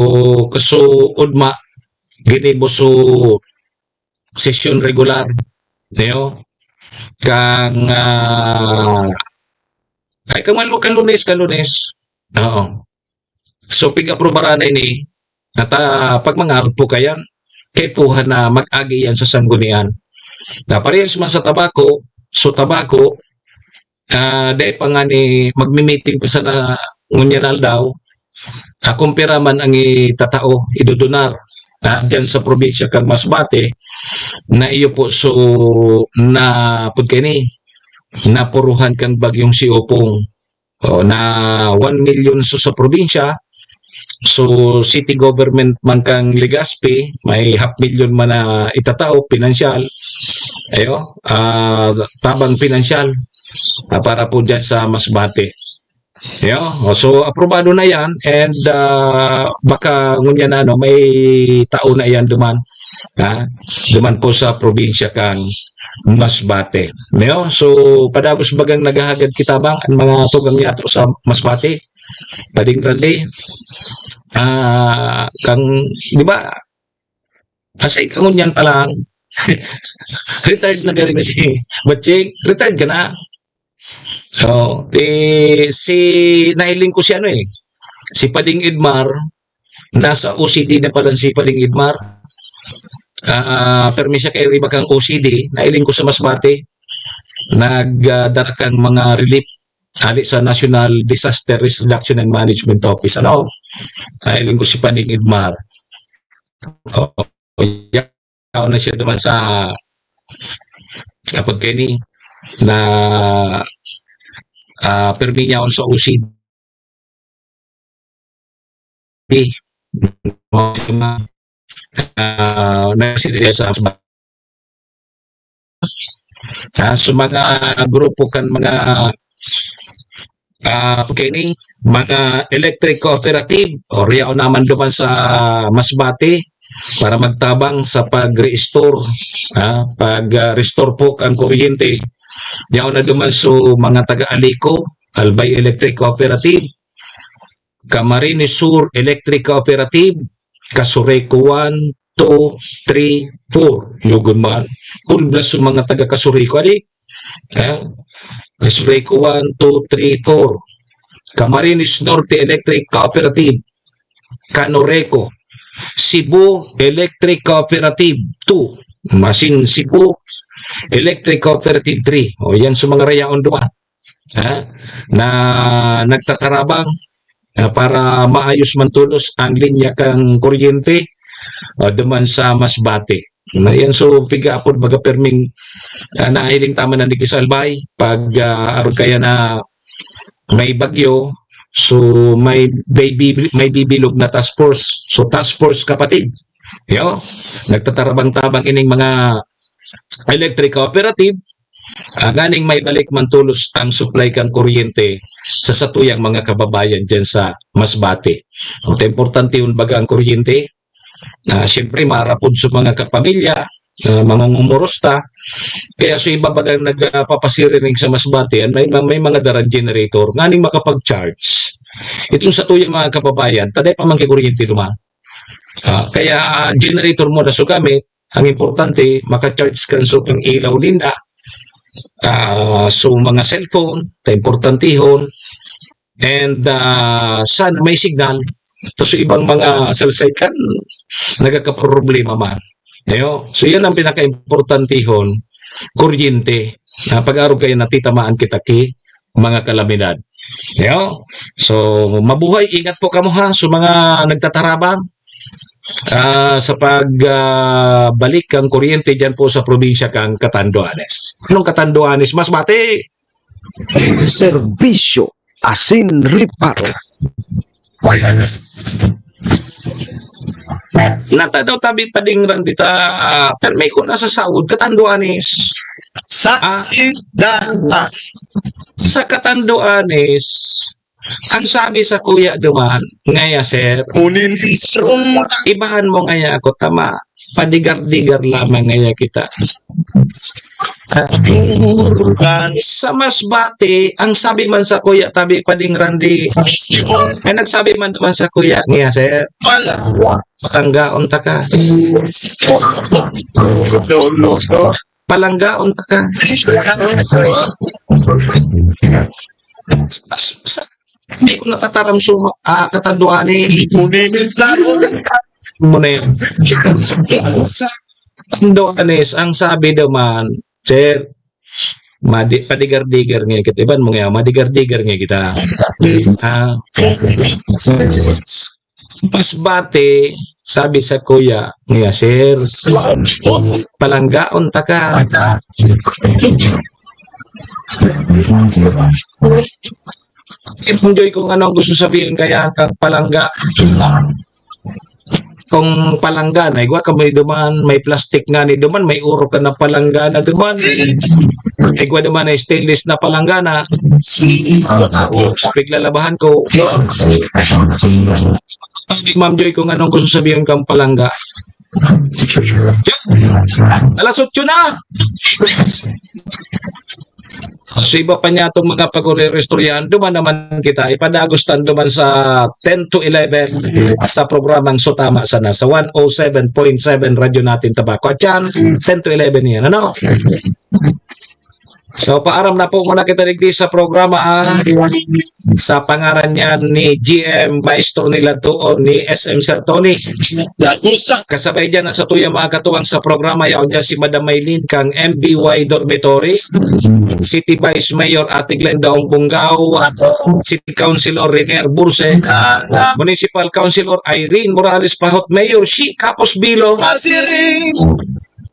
udma ginibo so session regular kang ay kan Lunes. So pig-aprobara na ini at pag mangarap po kayan kay puhan na mag-agi yan sa sanggunian. Na parehas man sa tabako, so tabako dahil pa nga ni magmi-meeting pa sa ngunyanal daw, kumpira man ang itatao, idudunar dyan sa probinsya kang Masbate na iyo po so na pagkini napuruhan kang bagyong si Opong na 1 million so sa probinsya. So city government man kang Legazpi may 500,000 man na itatao pinansyal tabang pinansyal para po dyan sa Masbate. So aprobado na yan and baka ngunya na may tao na yan duman po sa probinsya kang Masbate. So padagos bagang naghahagad kitabang ang mga tugang yato sa Masbate pading rally kang di ba asay kang ngunyan pa lang retired na galing na si Batching, retired ka na. Si nahiling ko si si Pading Edmar, nasa OCD na pala si Pading Edmar. permisya kay riba kang OCD, nailing ko sa Masbate, nagdara kang mga relief ali sa National Disaster Risk Reduction and Management Office. Ano? Nailing ko si Paning Idmar. Yaw na siya naman sa kapag kini na perminya on sa OCD. Nagsidya sa mga grupo kan mga pagkaini mga electric cooperative o riyaw naman duman sa Masbate para magtabang sa pag-restore pag-restore po ang kuryente. Yaw na duman so mga taga-Alico Albay Electric Cooperative, Camarines Sur Electric Cooperative, Kasureco 1, 2, 3, 4. Yugon man. Kung bless yung mga taga-Kasureco, Kasureco 1, 2, 3, 4. Camarines Norte Electric Cooperative, Canoreco, Cebu Electric Cooperative 2, Masin Cebu Electric Cooperative 3. O yan sa mga rayaon doon. Na nagtatarabang para maayos man tulos ang linya kang kuryente duman sa Masbate. Yan so pigapod baga perming nahiling tama na ni Kisalbay pag aron kaya na may bagyo, so may bibilog na task force. So task force kapatid. Yo, nagtatarabang-tabang ining mga electric cooperative ganing may balik man tulos ang supply kang kuryente sa satuyang mga kababayan dyan sa Masbate. Ang importante yun baga ang kuryente, siyempre marapod sa mga kapamilya, mga umorosta, kaya so iba bagang nagpapasirinig sa Masbate, may mga darang generator, nganing makapag-charge. Itong satuyang mga kababayan, taday pa man kay kuryente naman. Kaya generator mo na so gamit, ang importante, maka-charge ka so ang ilaw linda, so mga cellphone, importantihon, and sana may signal. So ibang mga cellsite kan nagkakaproblema man. So yan ang pinaka-importantihon, kuryente, pag-araw kayo natitamaan kita ki mga kalamidad. So mabuhay, ingat po kamo ha sa mga nagtatarabang sa pagbalik ang kuryente dyan po sa probinsya kang Catanduanes. Anong Catanduanes? Masbate! Serbisyo asin reparo. Nata daw tabi pa ding randita permay ko na sa Saud, Catanduanes. Sa Catanduanes, ang sabi sa kuya duman, ngaya sir, ibahan mo ngaya ako tama, padigar-digar lamang ngaya kita. Sa Masbate, ang sabi man sa kuya, tabi pading randi, ay nagsabi man naman sa kuya, ngaya sir, palanggaon ta ka. Palanggaon ta ka. Hindi ko natataram sa Catanduanes. Muna yun. Sa Catanduanes, ang sabi naman, sir, padigar-digar nga kita. Iban mo nga, madigar-digar nga kita. Masbate, sabi sa kuya, nga sir, palanggaon ta ka. Enjoy kung ano ang gusto sabihin kaya kang palangga. Kung palangga na, igwa ka may duman, may plastic nga ni duman, may uro ka na palangga na duman. Igwa duman ay stainless na palangga na. Piglalabahan ko. Ma'am Joy, kung anong gusto sabihin kang palangga. Alas 8 na! So iba pa niya itong mga pag-restoryan, duman naman kita, ipadagustan duman sa 10 to 11 sa programang Sotama sana sa 107.7 radyo natin Tabaco. At yan, 10 to 11 yan, ano? So paaram na po muna kita digdi sa programa sa pangaran niya ni GM Maestro nila doon ni SM Sir Tony. Kasabay dyan sa tuya mga katuwang sa programa yaon dyan si Madam Maylin kang MBY Dormitory, City Vice Mayor Ate Glenda Bunggao, City Councilor Renier Burse, Municipal Councilor Irene Morales Pahot, Mayor si Capos Bilo,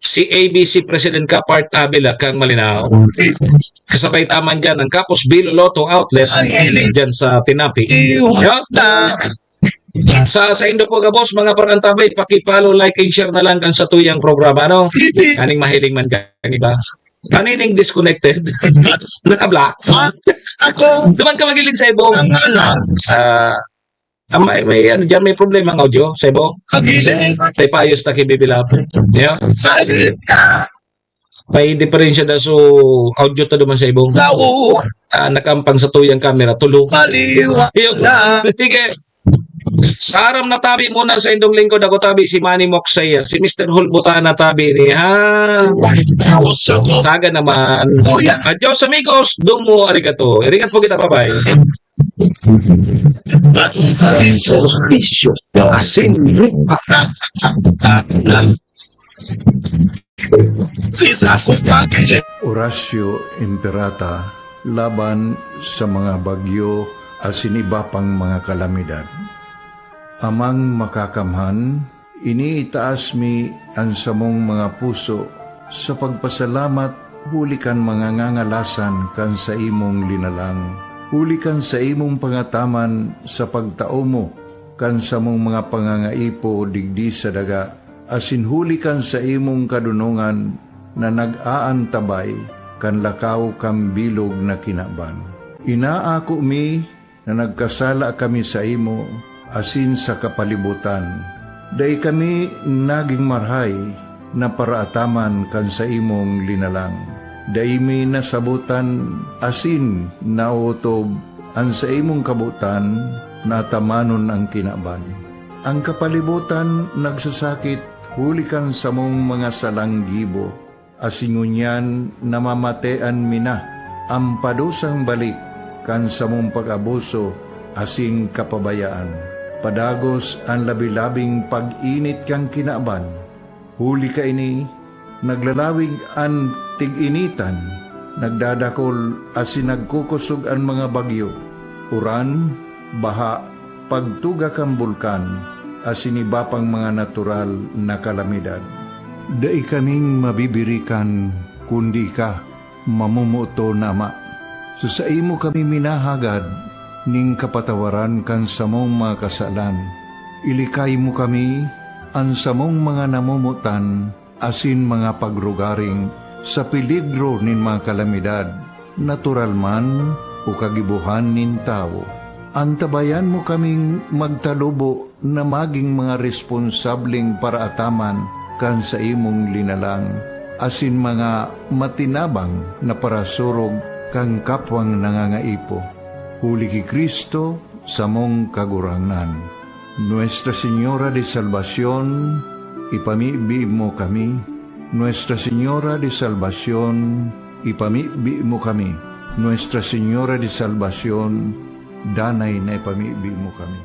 si ABC President Kapart Abela kang Malinaw. Kasabay taman dyan ang Capos Bilo Lotto Outlet dyan sa Tinapi. Sa Indo po boss, mga parantabay, pakipalo, like and share na lang kan sa tuyang programa, no? Kaning mahiling man kang iba. Kanining disconnected. Naka-block. Duman ka magiling sa ibong. May ano dyan, may problema ng audio sa ibong. Tay paayos na kibibilap. Yeah? May diferensya na so audio to duman sa ibong. Nakampang sa tuyang camera, tulo. Sige. Sa aram na tabi muna sa indong lingkod ako tabi si Manny Moksaya, si Mr. Hulbuta na tabi ni Saga naman. Adios amigos, dumo arigato. Irigat po kita, bye-bye. Horacio Imperata laban sa mga bagyo asin iba pang mga kalamidad. Amang makakamhan, iniitaas mi ang samong mga puso sa pagpasalamat hulikan mga ngangalasan kan sa imong linalang. Hulikan sa imong pangataman sa pagtao mo kan sa mong mga pangangaipo digdi sa daga. Asin hulikan sa imong kadunungan na nag-aantabay kan lakaw kam bilog na kinaban. Inaako mi na nagkasala kami sa imo asin sa kapalibutan. Day kami naging marhay na paraataman kan sa imong linalang. Day mi nasabutan asin nautob ang sa imong kabutan na tamanon ang kinaban. Ang kapalibutan nagsasakit hulikan sa mong mga salanggibo. Asingunyan namamatean mina ang padusang balik kan sa mong pag-abuso asing kapabayaan. Padagos ang labi-labing pag-init kang kinaban. Huli ka ini, naglalawig ang tig-initan, nagdadakol asin nagkukusog ang mga bagyo. Uran, baha, pagtuga kang bulkan, asin iba pang mga natural na kalamidad. Dai kaming mabibirikan, kundi ka, mamumuto nama. So sa imo kami minahagad, ning kapatawaran kan samong mga kasalan. Ilikay mo kami, ang samong mga namumutan, asin mga pagrugaring, sa peligro nin mga kalamidad, natural man o kagibuhan nin tao. Antabayan mo kaming magtalubo na maging mga responsableng paraataman kan sa imong linalang, asin mga matinabang na parasurog kang kapwang nangangaipo. Huli ki Kristo sa mong kagurangan. Nuestra Señora de Salvación, ipamibi mo kami. Nuestra Señora de Salvación, ipamibi mo kami. Nuestra Señora de Salvación, danay na ipamibi mo kami.